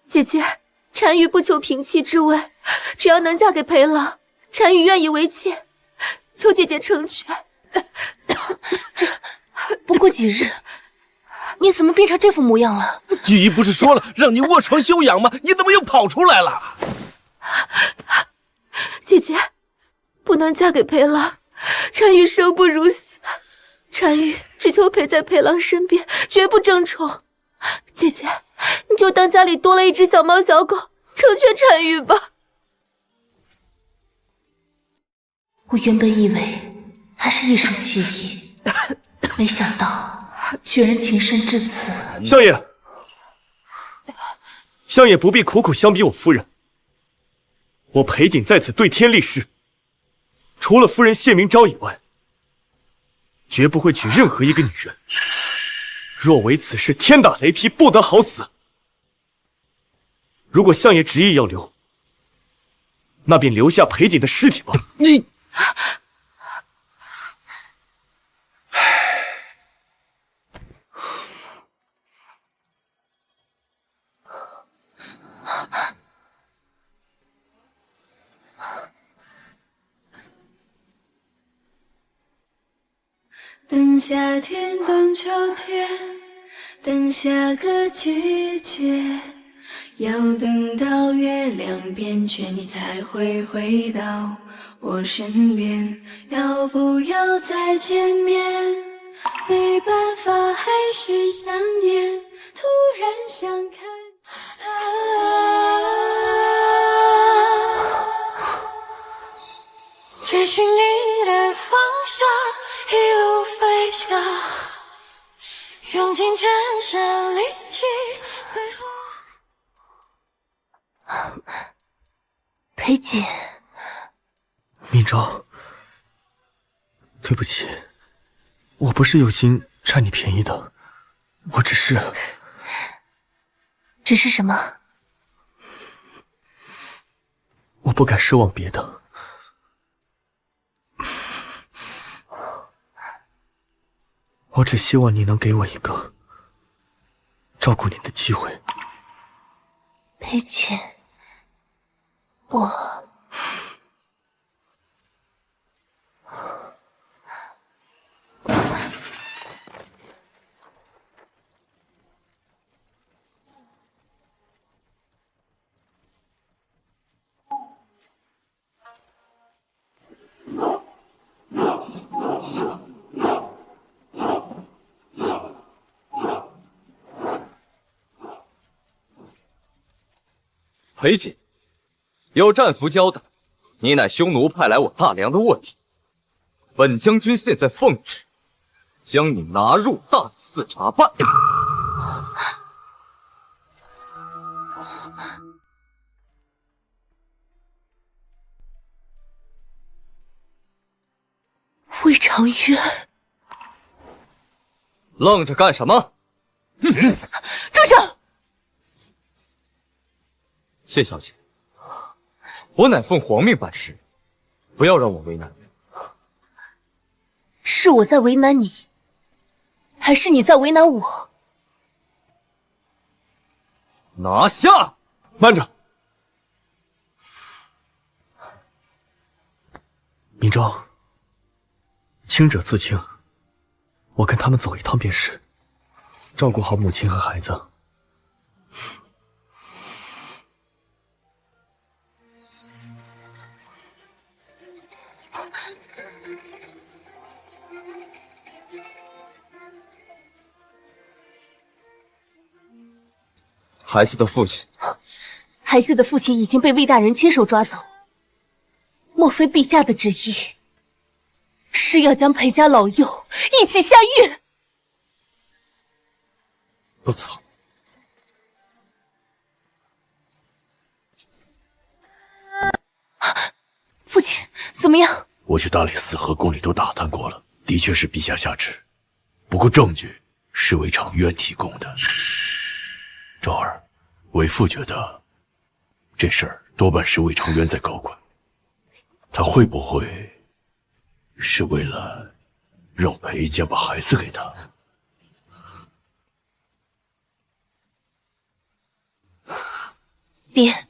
姐姐，单于不求平妻之位，只要能嫁给裴郎，单于愿意为妾，求姐姐成全。这不过几日，你怎么变成这副模样了？玉姨不是说了让你卧床休养吗？你怎么又跑出来了？姐姐，不能嫁给裴郎，单于生不如死。单于只求陪在裴郎身边，绝不争宠。姐姐，你就当家里多了一只小猫小狗，成全单于吧。我原本以为他是一时起意，没想到居然情深至此。相爷，相爷不必苦苦相逼我夫人。我裴景在此对天立誓，除了夫人谢明昭以外，绝不会娶任何一个女人。若为此事天打雷劈，不得好死。如果相爷执意要留，那便留下裴景的尸体吧。你，等夏天，等秋天，等下个季节，要等到月亮变圆，你才会回到我身边。要不要再见面？没办法，还是想念。突然想看追寻你的方向，一路飞翔，用尽全身力气，最后裴景，明昭，对不起，我不是有心占你便宜的，我只是什么？我不敢奢望别的。我只希望你能给我一个照顾你的机会。裴景，我裴景，有战俘交代，你乃匈奴派来我大梁的卧底。本将军现在奉旨，将你拿入大理寺查办。魏长渊，愣着干什么？住手！谢小姐，我乃奉皇命办事，不要让我为难。是我在为难你，还是你在为难我？拿下！慢着，明昭，清者自清，我跟他们走一趟便是，照顾好母亲和孩子。孩子的父亲，孩子的父亲已经被魏大人亲手抓走，莫非陛下的旨意是要将裴家老幼一起下狱？不曾。父亲怎么样？我去大理寺和宫里都打探过了，的确是陛下下旨，不过证据是魏长渊提供的。昭儿，为父觉得这事儿多半是魏长渊在搞鬼，他会不会是为了让裴家把孩子给他。爹，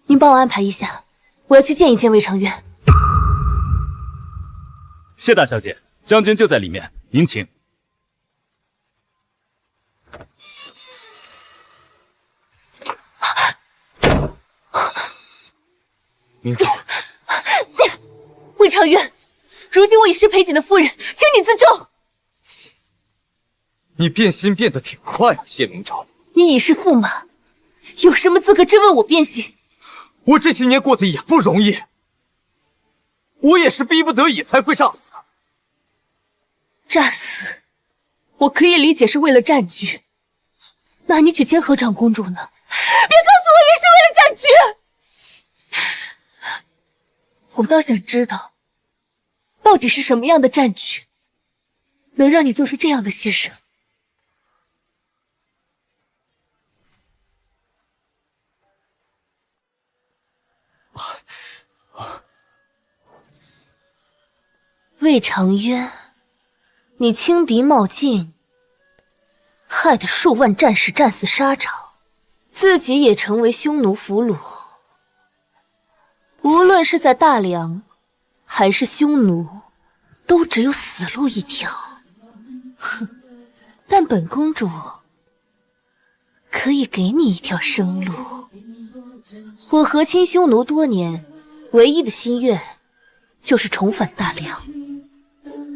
您帮我安排一下，我要去见一见魏长渊。谢大小姐，将军就在里面，您请。明昭，魏长渊，如今我已是裴瑾的夫人，请你自重。你变心变得挺快啊，谢明昭。你已是驸马，有什么资格质问我变心？我这些年过得也不容易，我也是逼不得已才会诈死。诈死，我可以理解是为了占据。那你娶千和长公主呢？别告诉我也是为了占据！我倒想知道，到底是什么样的占据，能让你做出这样的牺牲？魏长渊，你轻敌冒进，害得数万战士战死沙场，自己也成为匈奴俘虏。无论是在大梁，还是匈奴，都只有死路一条。哼！但本公主可以给你一条生路。我和亲匈奴多年，唯一的心愿就是重返大梁。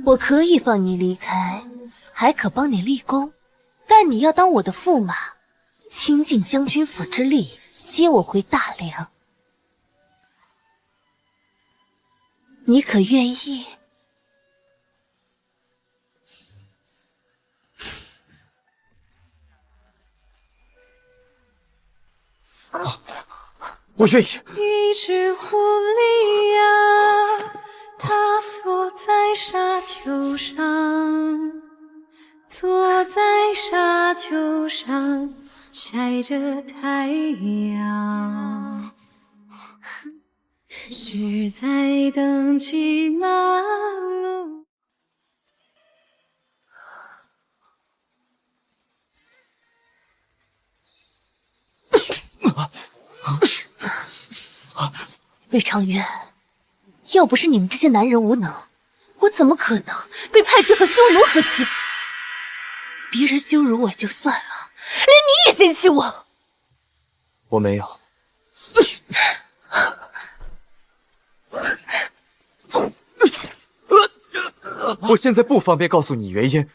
我可以放你离开，还可帮你立功，但你要当我的驸马，倾尽将军府之力接我回大梁。你可愿意？我愿意。一只狐狸呀，它坐在沙丘上，坐在沙丘上晒着太阳，是在等骑马路。魏长渊，要不是你们这些男人无能，我怎么可能被派去和匈奴和亲？别人羞辱我也就算了，连你也嫌弃我。我没有。我现在不方便告诉你原因。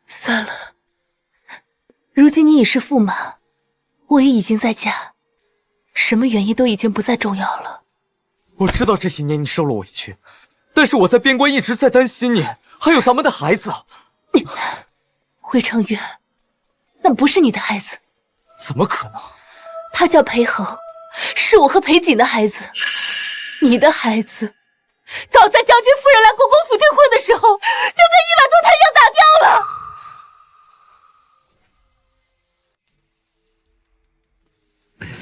算了，如今你已是驸马，我也已经在家，什么原因都已经不再重要了。我知道这些年你受了委屈，但是我在边关一直在担心你，还有咱们的孩子。魏长渊，那不是你的孩子。怎么可能？他叫裴恒，是我和裴瑾的孩子。你的孩子，早在将军夫人来国公府订婚的时候，就被一马多太阳打掉了。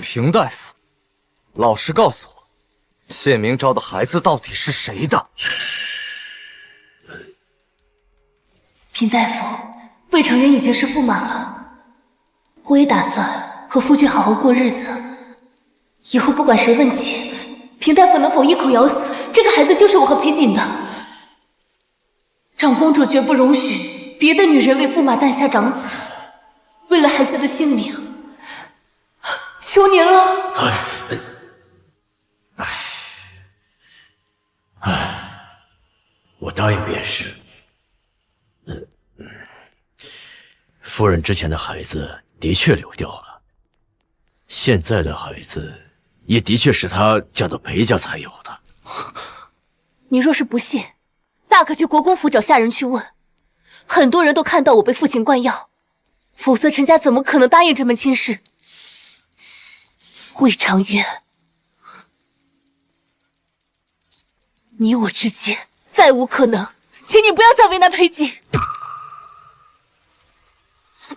平大夫，老实告诉我，谢明昭的孩子到底是谁的？平大夫，魏长渊已经是驸马了，我也打算和夫君好好过日子。以后不管谁问起，平大夫能否一口咬死这个孩子就是我和裴瑾的？长公主绝不容许别的女人为驸马诞下长子。为了孩子的性命，求您了。我答应便是。夫人之前的孩子的确流掉了，现在的孩子也的确是她嫁到裴家才有的。你若是不信，大可去国公府找下人去问，很多人都看到我被父亲灌药，否则陈家怎么可能答应这门亲事？魏长渊，你我之间再无可能，请你不要再为难裴瑾。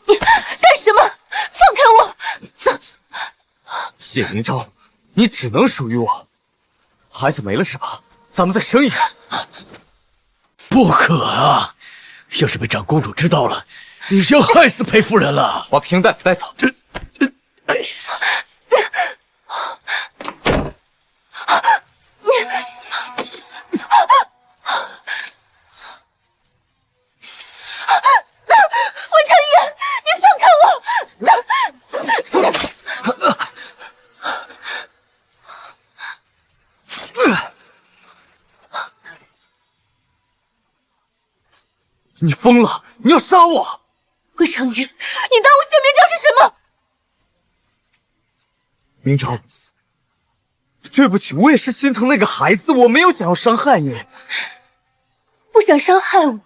你干什么？放开我！谢明昭，你只能属于我。孩子没了是吧？咱们再生一个。不可啊！要是被长公主知道了，你是要害死裴夫人了。把平大夫带走。魏长远，你放开我！你疯了！你要杀我！魏长云，你当我谢明昭是什么？明昭，对不起，我也是心疼那个孩子，我没有想要伤害你。不想伤害我，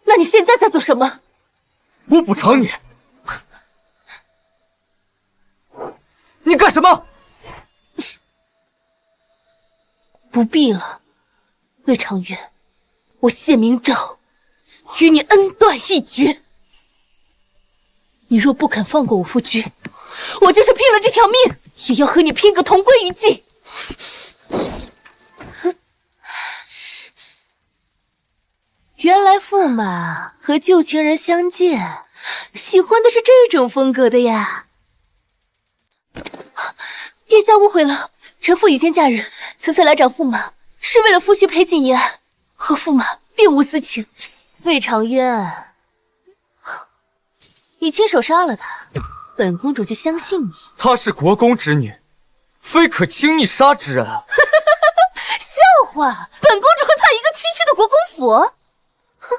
那你现在在做什么？我补偿你。你干什么？不必了，魏长云，我谢明昭与你恩断义绝。你若不肯放过我夫君，我就是拼了这条命，也要和你拼个同归于尽。原来驸马和旧情人相见，喜欢的是这种风格的呀。殿下误会了，臣妇已经嫁人，此次来找驸马是为了夫婿裴锦一案，和驸马并无私情。魏长渊，你亲手杀了他，本公主就相信你。她是国公之女，非可轻易杀之人。笑话，本公主会怕一个区区的国公府？哼，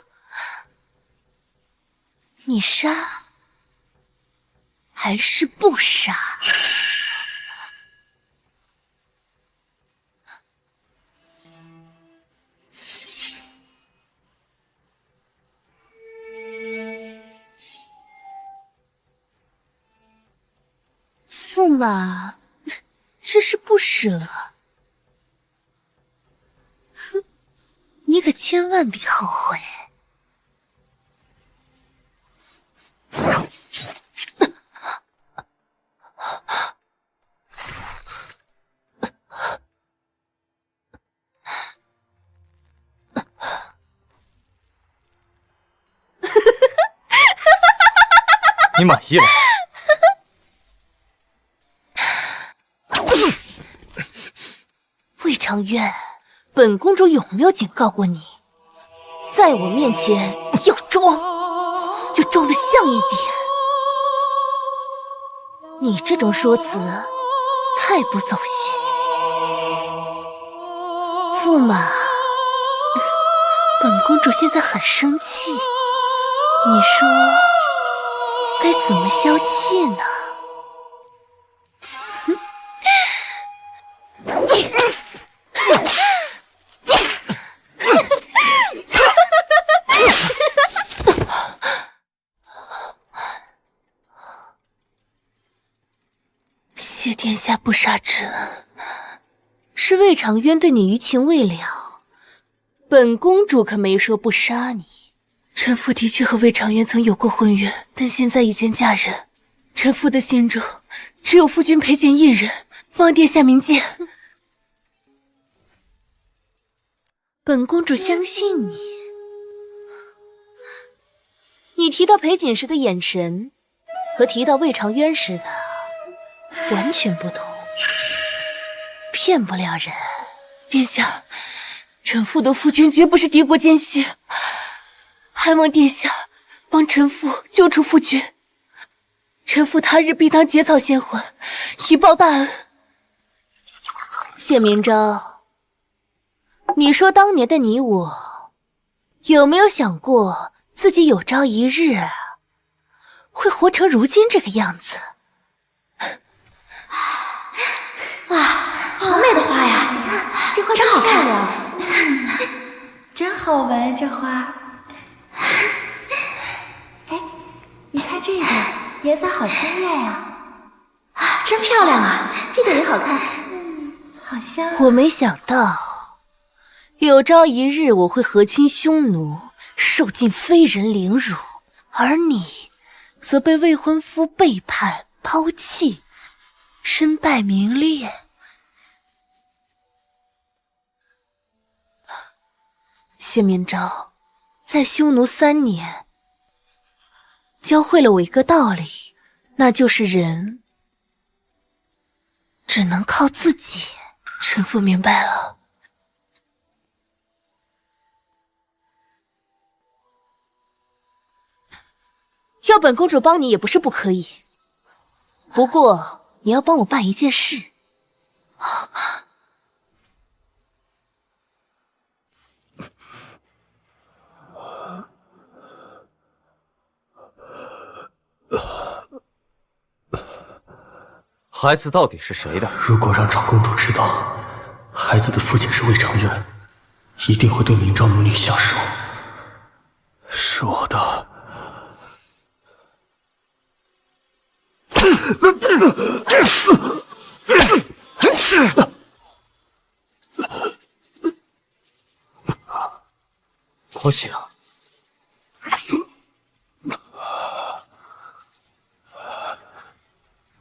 你杀还是不杀？驸马，这是不舍。哼，你可千万别后悔。你满意了？魏长渊，本公主有没有警告过你，在我面前要装，就装得像一点。你这种说辞太不走心。驸马，本公主现在很生气，你说该怎么消气呢？谢殿下不杀之恩，是魏长渊对你余情未了，本公主可没说不杀你。臣妇的确和魏长渊曾有过婚约，但现在已经嫁人，臣妇的心中只有夫君裴简一人，望殿下明鉴。本公主相信你。你提到裴锦时的眼神，和提到魏长渊时的完全不同，骗不了人。殿下，臣妇的夫君绝不是敌国奸细，还望殿下帮臣妇救出夫君。臣妇他日必当结草先婚，以报大恩。谢明昭，你说当年的你我，有没有想过自己有朝一日会活成如今这个样子？哇，好美的花呀！这花真好看，真好闻，这花。哎，你看这个颜色好鲜艳呀！真漂亮啊！这个也好看，好香。我没想到，有朝一日我会和亲匈奴，受尽非人凌辱，而你则被未婚夫背叛抛弃，身败名裂。谢明昭，在匈奴3年，教会了我一个道理，那就是人只能靠自己。臣妇明白了。要本公主帮你也不是不可以，不过你要帮我办一件事。孩子到底是谁的？如果让长公主知道孩子的父亲是魏长远，一定会对明昭母女下手。是我的。不行，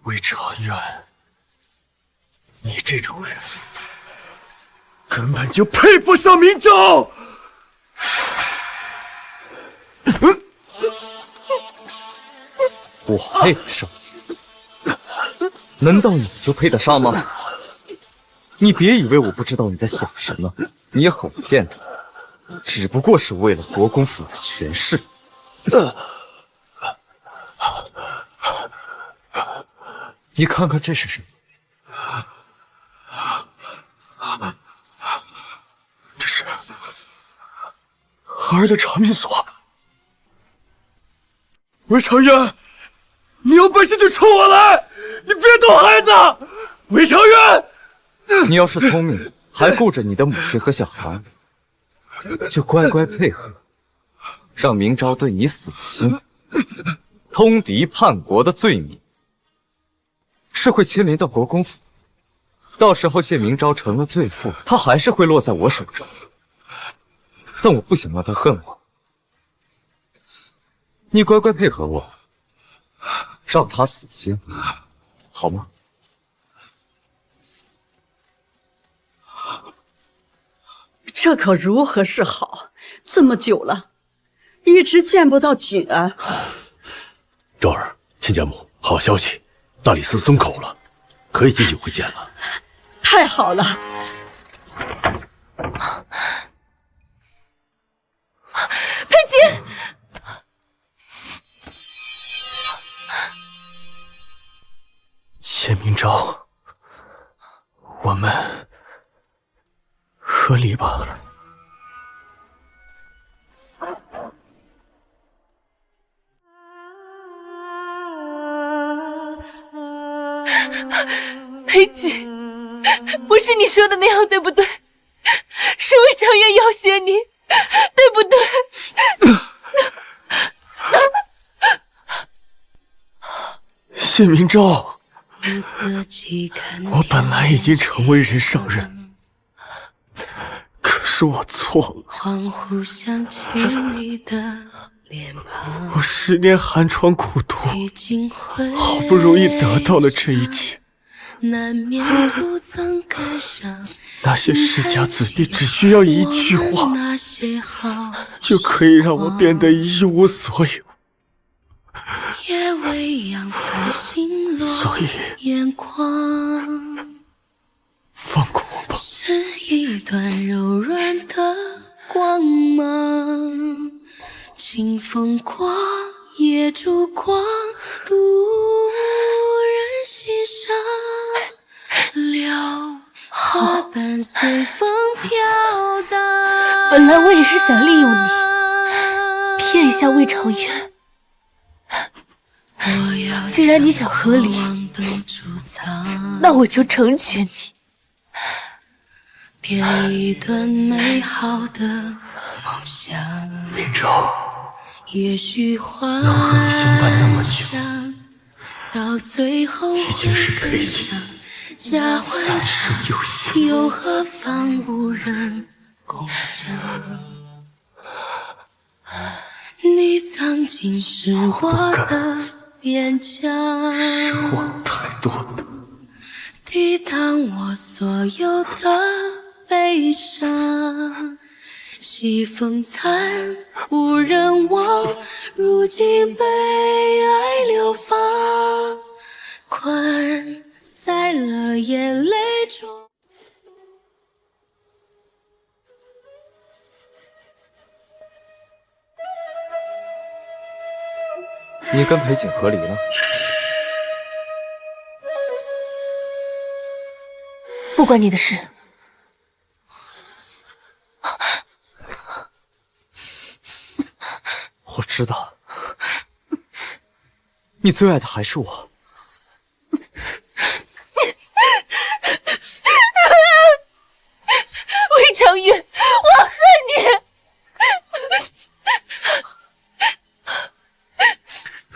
魏长远，你这种人根本就配不上明昭。我配得上？难道你就配得上吗？你别以为我不知道你在想什么，你哄骗他，只不过是为了国公府的权势。你看看这是什么？这是孩儿的长命锁。魏长远，你有本事就冲我来，你别动孩子！魏长远，你要是聪明，还顾着你的母亲和小孩，就乖乖配合，让明昭对你死心。通敌叛国的罪名是会牵连到国公府，到时候谢明昭成了罪妇，他还是会落在我手中。但我不想让他恨我，你乖乖配合我，让他死心，好吗？这可如何是好？这么久了，一直见不到景安。昭儿，亲家母，好消息，大理寺松口了，可以进去会见了。太好了！佩锦，谢明昭，我们和离吧。裴锦，不是你说的那样，对不对？是魏长远要挟你，对不对？谢明昭，我本来已经成为人上人，可是我错了。我10年寒窗苦读，好不容易得到了这一切。那些世家子弟只需要一句话，就可以让我变得一无所有。所以，放过我吧。是一段柔软的光芒，清风过，野烛光，渡人心上。柳花瓣随风飘荡。本来我也是想利用你，骗一下魏长远。既然你想和离，那我就成全你。编一段美好的梦想。明昭，也许能和你相伴那么久，到最后已经是佩锦三生有幸。又何妨无人共享？你曾经是我的边疆，是我太多的，抵挡我所有的悲伤。西风残，无人望。如今悲哀流放，困在了眼泪中。你跟裴景和离了？不关你的事。我知道，你最爱的还是我。魏长玉，我恨你！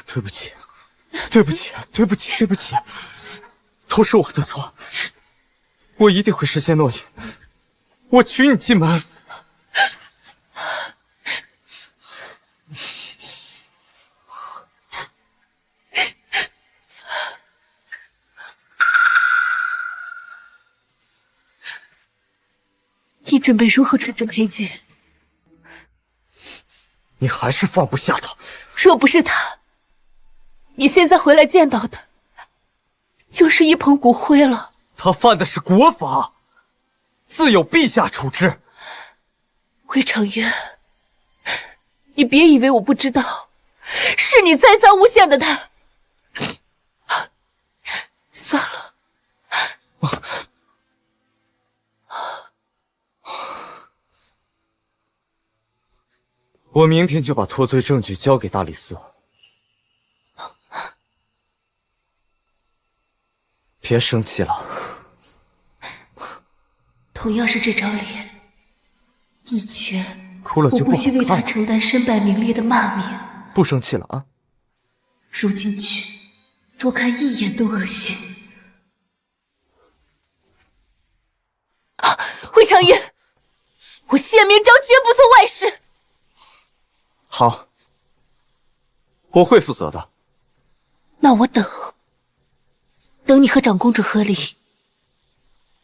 对不起，对不起，对不起，对不起，都是我的错。我一定会实现诺言，我娶你进门。你准备如何处置裴景？你还是放不下他。若不是他，你现在回来见到的，就是一捧骨灰了。他犯的是国法，自有陛下处置。魏长渊，你别以为我不知道，是你栽赃诬陷的他。算了。我明天就把脱罪证据交给大理寺。别生气了。同样是这张脸，以前哭了就不好看。我不惜为他承担身败名裂的骂名。不生气了啊！如今却多看一眼都恶心。魏长渊，我谢明昭绝不做坏事。好，我会负责的。那我等你和长公主和离，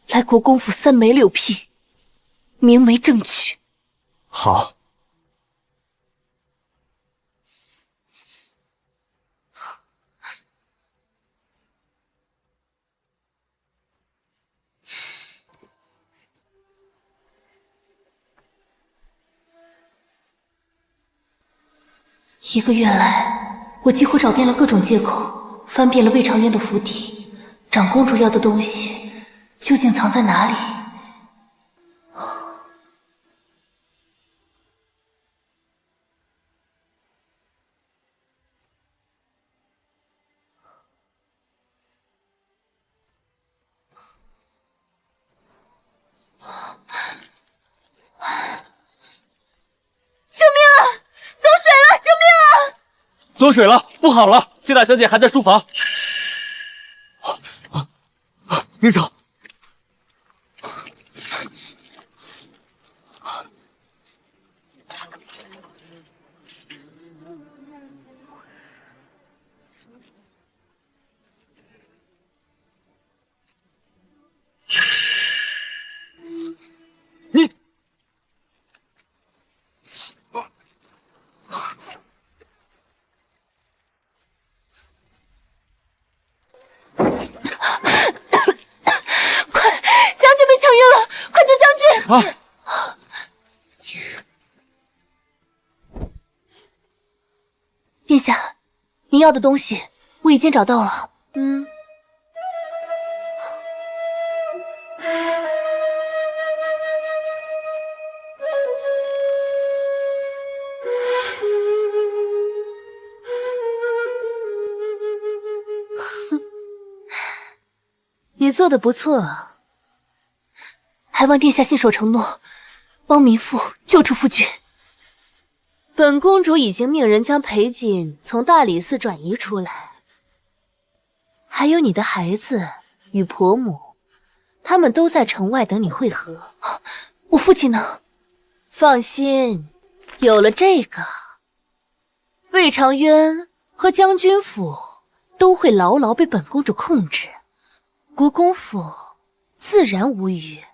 来国公府三媒六聘，明媒正娶。好。1个月来，我几乎找遍了各种借口，翻遍了魏长渊的府邸，长公主要的东西究竟藏在哪里？走水了，不好了！谢大小姐还在书房。明昭，你。啊！殿下，您要的东西我已经找到了。你做的不错。还望殿下信守承诺，帮民妇救出夫君。本公主已经命人将裴锦从大理寺转移出来，还有你的孩子与婆母，他们都在城外等你会合。我父亲呢？放心，有了这个，魏长渊和将军府都会牢牢被本公主控制，国公府自然无虞。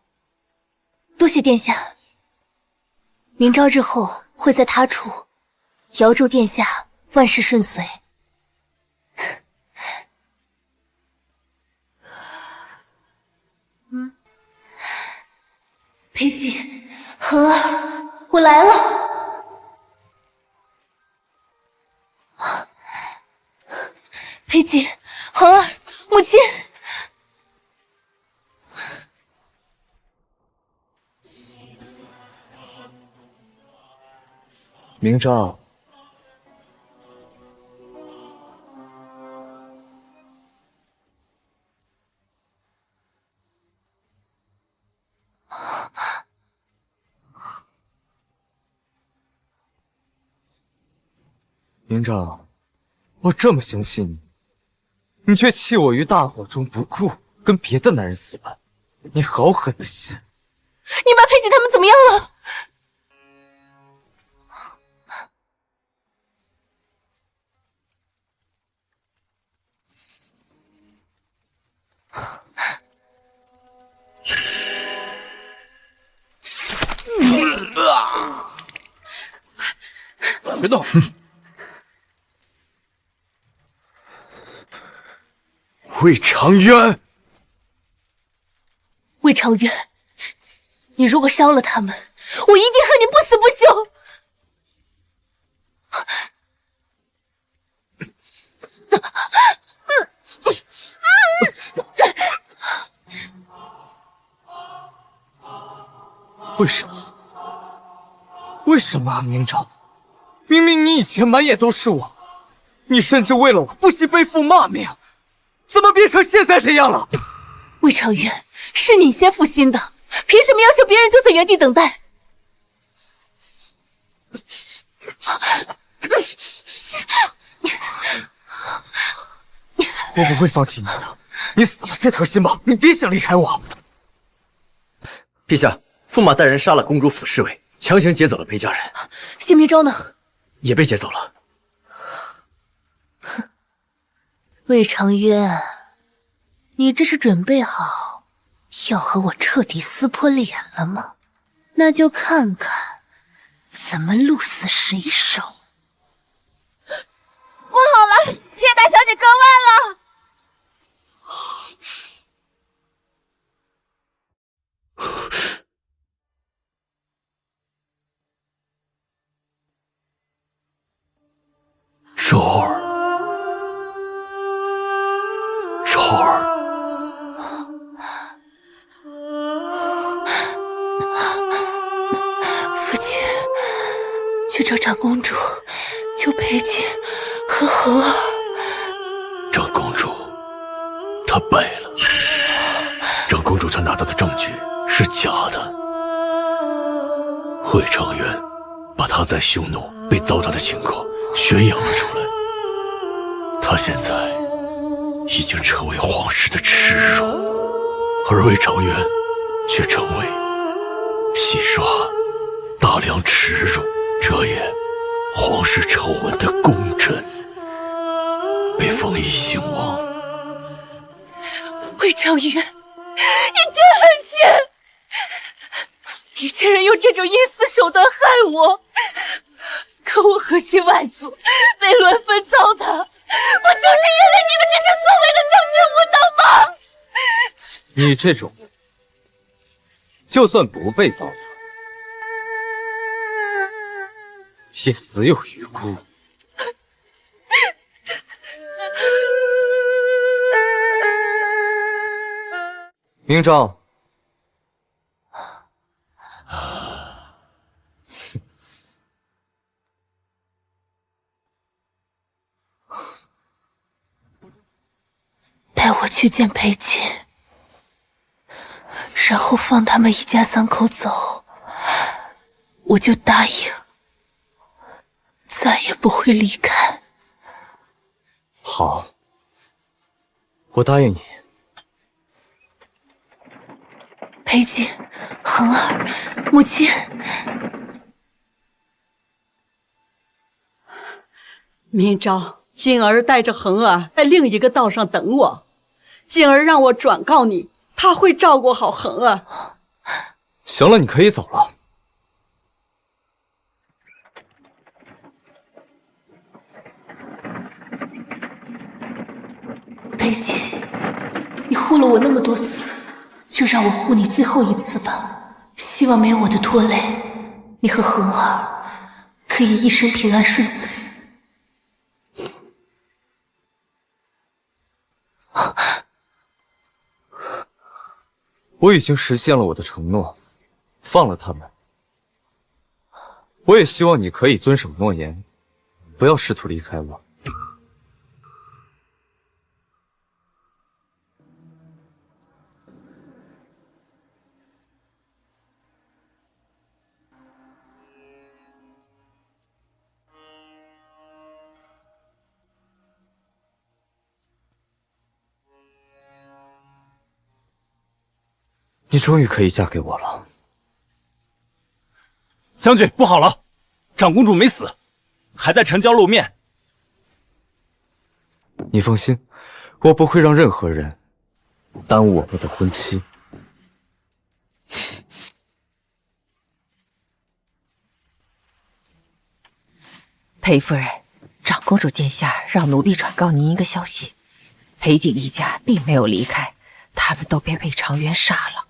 多谢殿下。明朝日后会在他处，遥祝殿下万事顺遂。裴锦，恒儿，我来了。裴锦，恒儿，母亲。明昭，明昭，我这么相信你，你却弃我于大火中不顾，跟别的男人私奔，你好狠的心！你把裴锦他们怎么样了？别动！魏长渊，魏长渊，你如果伤了他们，我一定和你不死不休！为什么？为什么啊，明昭？明明你以前满眼都是我，你甚至为了我不惜背负骂名，怎么变成现在这样了？魏长渊，是你先负心的，凭什么要求别人就在原地等待？我不会放弃你的，你死了这条心吧，你别想离开我。陛下，驸马带人杀了公主府侍卫，强行劫走了裴家人。谢明昭呢？也被劫走了。魏长渊，你这是准备好要和我彻底撕破脸了吗？那就看看怎么鹿死谁手。不好了，谢大小姐更外了。昭儿，昭儿，父亲，去找长公主，求裴锦和恒儿。长公主，她败了。长公主她拿到的证据是假的。魏长渊把她在匈奴被糟蹋的情况宣扬了出来，他现在已经成为皇室的耻辱，而魏长渊却成为洗刷大量耻辱、遮掩皇室丑闻的功臣，被封为兴王。魏长渊，你真狠心！你竟然用这种阴私手段害我！可我和亲外祖被乱坟糟蹋，不就是因为你们这些所谓的将军无能吗？你这种人，就算不被糟蹋，也死有余辜。明昭。带我去见裴锦，然后放他们一家三口走，我就答应再也不会离开。好，我答应你。裴锦，恒儿，母亲。明昭，锦儿带着恒儿在另一个道上等我。锦儿让我转告你，他会照顾好恒儿。行了，你可以走了。了我那么多次，就让我护你最后一次吧。希望没有我的拖累，你和恒儿可以一生平安顺遂。我已经实现了我的承诺，放了他们。我也希望你可以遵守诺言，不要试图离开我。你终于可以嫁给我了。将军，不好了，长公主没死，还在城郊露面。你放心，我不会让任何人耽误我们的婚期。裴夫人，长公主殿下让奴婢转告您一个消息，裴景一家并没有离开，他们都被魏长渊杀了。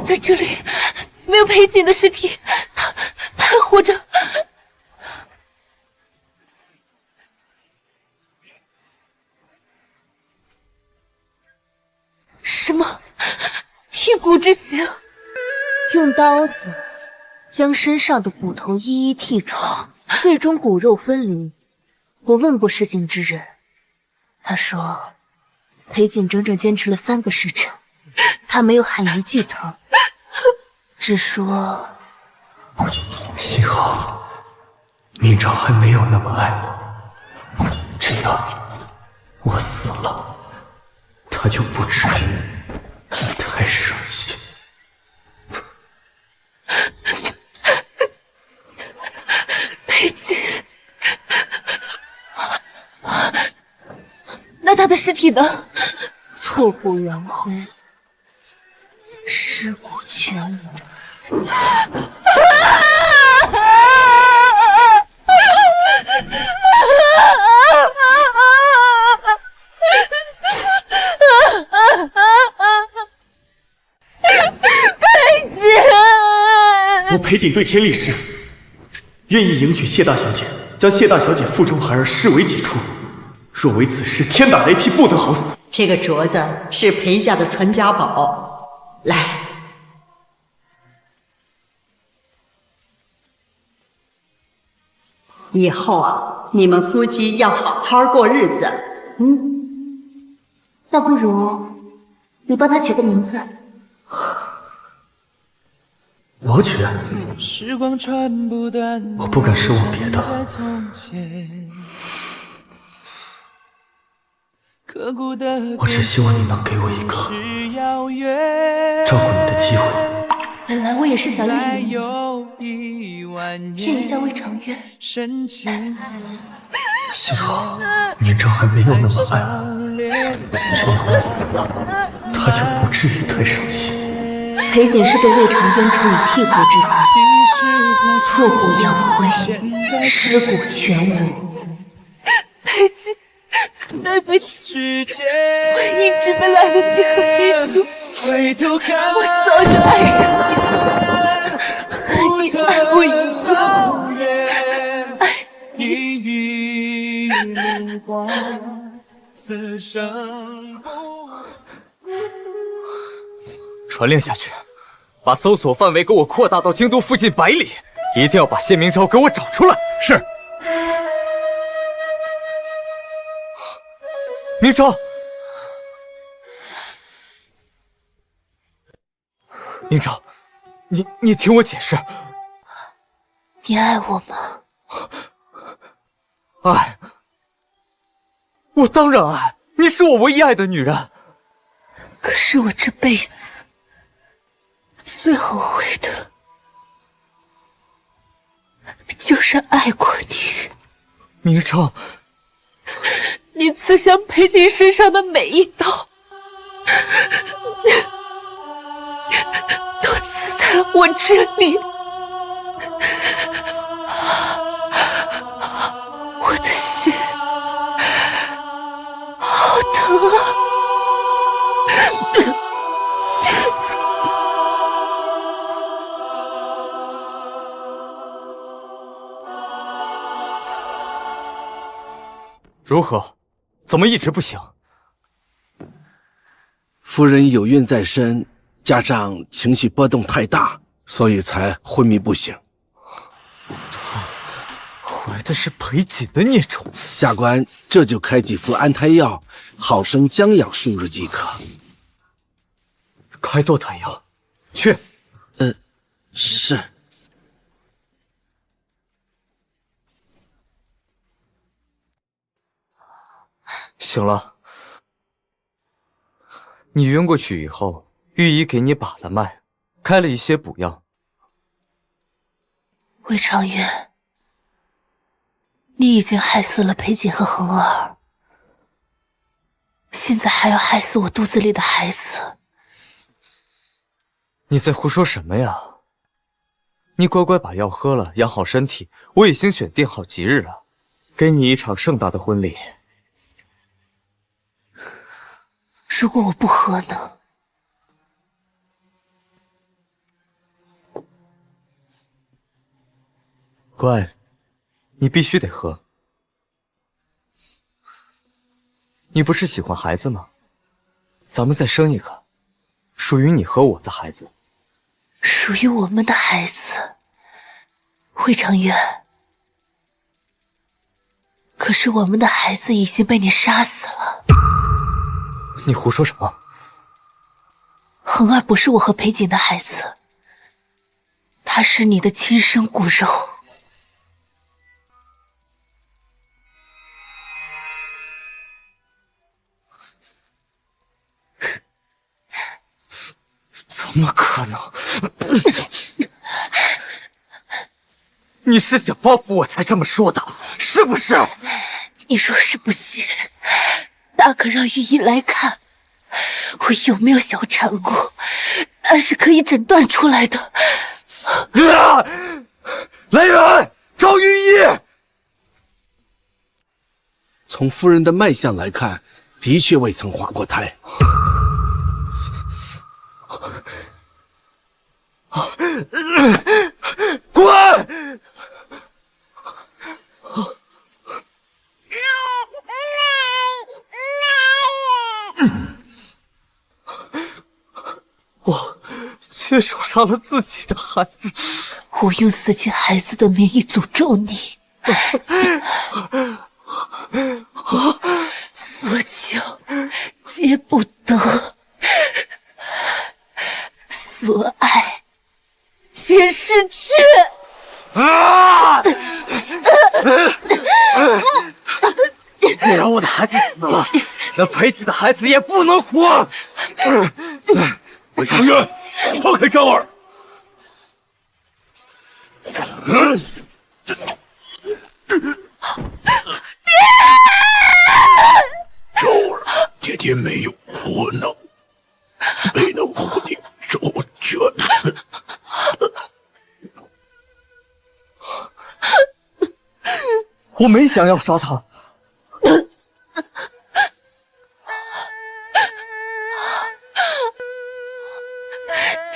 在这里没有裴景的尸体，他还活着。什么剔骨之刑？用刀子将身上的骨头一一剔除，最终骨肉分离。我问过施行之人，他说裴景整整坚持了3个时辰，他没有喊一句疼，只说幸好明章还没有那么爱我，只要我死了，他就不至于太伤心。裴景，那他的尸体呢？挫骨扬灰，尸骨全无。裴景，我裴景对天立誓，愿意迎娶谢大小姐，将谢大小姐腹中孩儿视为己出。若为此事，天打雷劈，不得好死。这个镯子是裴家的传家宝，来。以后啊，你们夫妻要好好过日子。那不如你帮他取个名字。我取？我不敢奢望别的。我只希望你能给我一个照顾你的机会。本来我也是想利用你，骗一下魏长渊。幸好明章还没有那么爱我，这样我死了，他就不至于太伤心。裴景是被魏长渊处以剔骨之刑，挫骨扬灰，尸骨全无。裴景，对不起，我一直没来得及和你说，我早就爱上你了，和你爱我一样，爱你。传令下去，把搜索范围给我扩大到京都附近100里，一定要把谢明昭给我找出来。是。明昭，明昭，你听我解释。你爱我吗？爱，我当然爱，你是我唯一爱的女人。可是我这辈子最后悔的，就是爱过你。明昭，你刺向裴景身上的每一刀，都刺在了我这里。我的心好疼啊！如何？怎么一直不醒？夫人有孕在身，加上情绪波动太大，所以才昏迷不醒。他怀的是裴瑾的孽种。下官这就开几副安胎药，好生将养输入即可。开堕胎药，去。是。醒了。你晕过去以后，御医给你把了脉，开了一些补药。魏长渊，你已经害死了裴瑾和恒儿，现在还要害死我肚子里的孩子。你在胡说什么呀？你乖乖把药喝了，养好身体。我已经选定好吉日了，给你一场盛大的婚礼。如果我不喝呢？乖，你必须得喝。你不是喜欢孩子吗？咱们再生一个，属于你和我的孩子。属于我们的孩子，魏长渊。可是我们的孩子已经被你杀死了。你胡说什么？恒儿不是我和裴瑾的孩子，他是你的亲生骨肉。怎么可能？你是想报复我才这么说的，是不是？你若是不信，大可让御医来看，我有没有小产过，那是可以诊断出来的。来人，找御医！从夫人的脉象来看，的确未曾滑过胎。滚！我亲手杀了自己的孩子，我用死去孩子的名义诅咒你，所求皆不得，所爱皆失去。既然我的孩子死了，那裴瑾的孩子也不能活。魏长渊，放开昭儿！昭儿，爹爹没有不能，没能护你周全。我没想要杀他。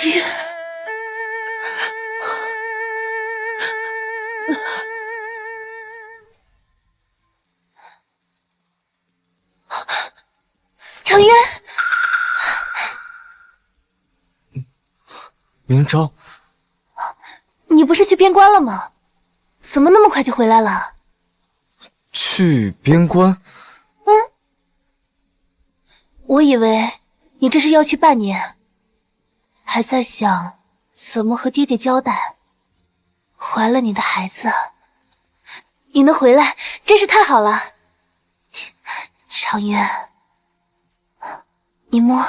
爹，长渊，明昭，你不是去边关了吗？怎么那么快就回来了？去边关？我以为你这是要去半年，还在想怎么和爹爹交代。怀了你的孩子，你能回来真是太好了。常渊，你摸，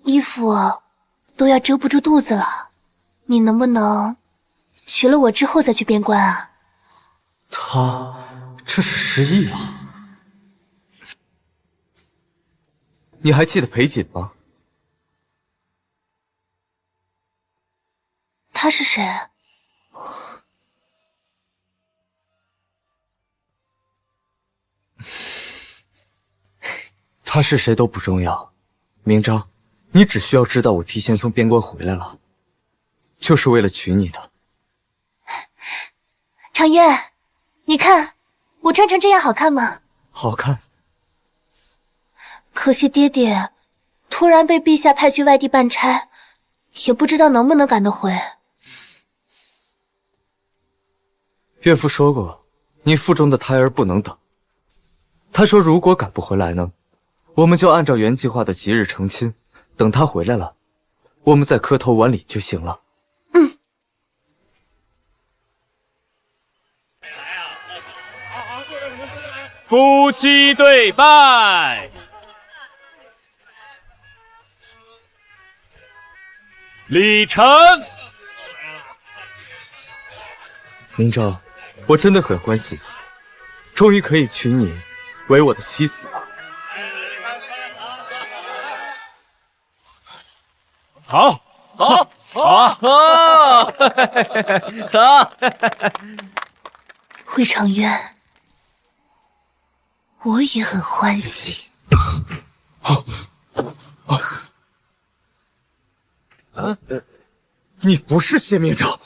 衣服都要遮不住肚子了，你能不能娶了我之后再去边关啊？他这是失忆了。你还记得裴瑾吗？他是谁？他是谁都不重要，明昭，你只需要知道我提前从边关回来了，就是为了娶你的。常渊，你看我穿成这样好看吗？好看。可惜爹爹突然被陛下派去外地办差，也不知道能不能赶得回。岳父说过，你腹中的胎儿不能等。他说如果赶不回来呢，我们就按照原计划的吉日成亲，等他回来了，我们再磕头完礼就行了。夫妻对拜，礼成。明昭，我真的很欢喜，终于可以娶你为我的妻子了。好，好，好，好，好。魏长渊，我也很欢喜。你不是谢明昭。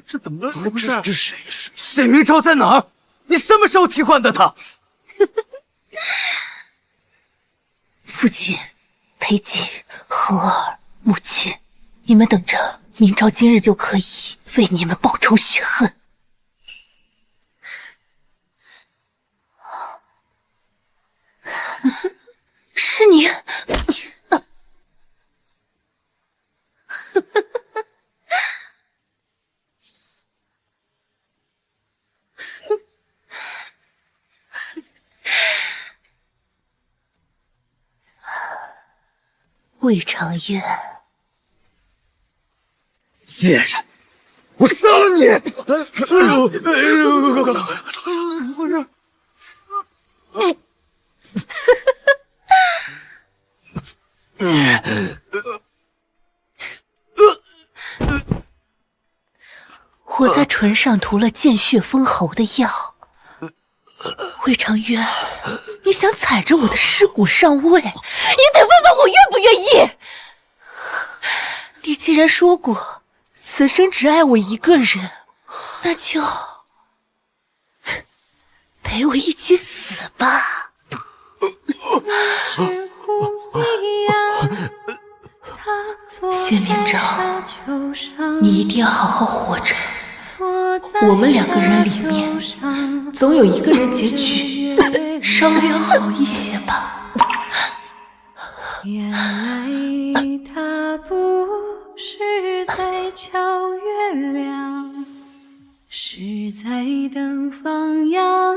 这怎么回事？这谁？谢明昭在哪儿？你什么时候替换的他？父亲、裴瑾、和儿、母亲，你们等着，明昭今日就可以为你们报仇雪恨。是你。魏长渊，贱人，我杀了你！我在唇上涂了见血封喉的药。魏长渊，你想踩着我的尸骨上位，也得问问我愿不愿意。你既然说过此生只爱我一个人，那就陪我一起死吧。谢明昭，你一定要好好活着。我们两个人里面，总有一个人结局稍微要好一些吧。原来他不是在瞧月亮，是在等放羊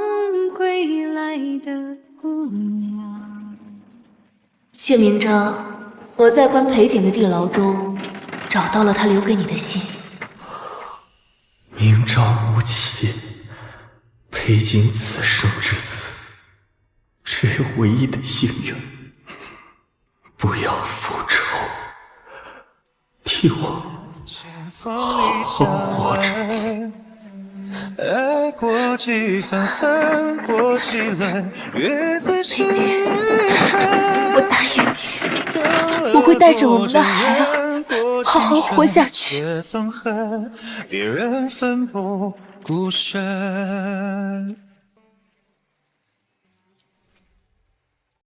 归来的姑娘。谢明昭，我在关裴瑾的地牢中找到了他留给你的信。明昭无期，裴瑾此生至此，只有唯一的心愿，不要复仇，替我好好活着。爱过几番，恨过几轮，月子时我答应你，我会带着我们的孩儿好好活下去。别憎恨别人奋不孤身。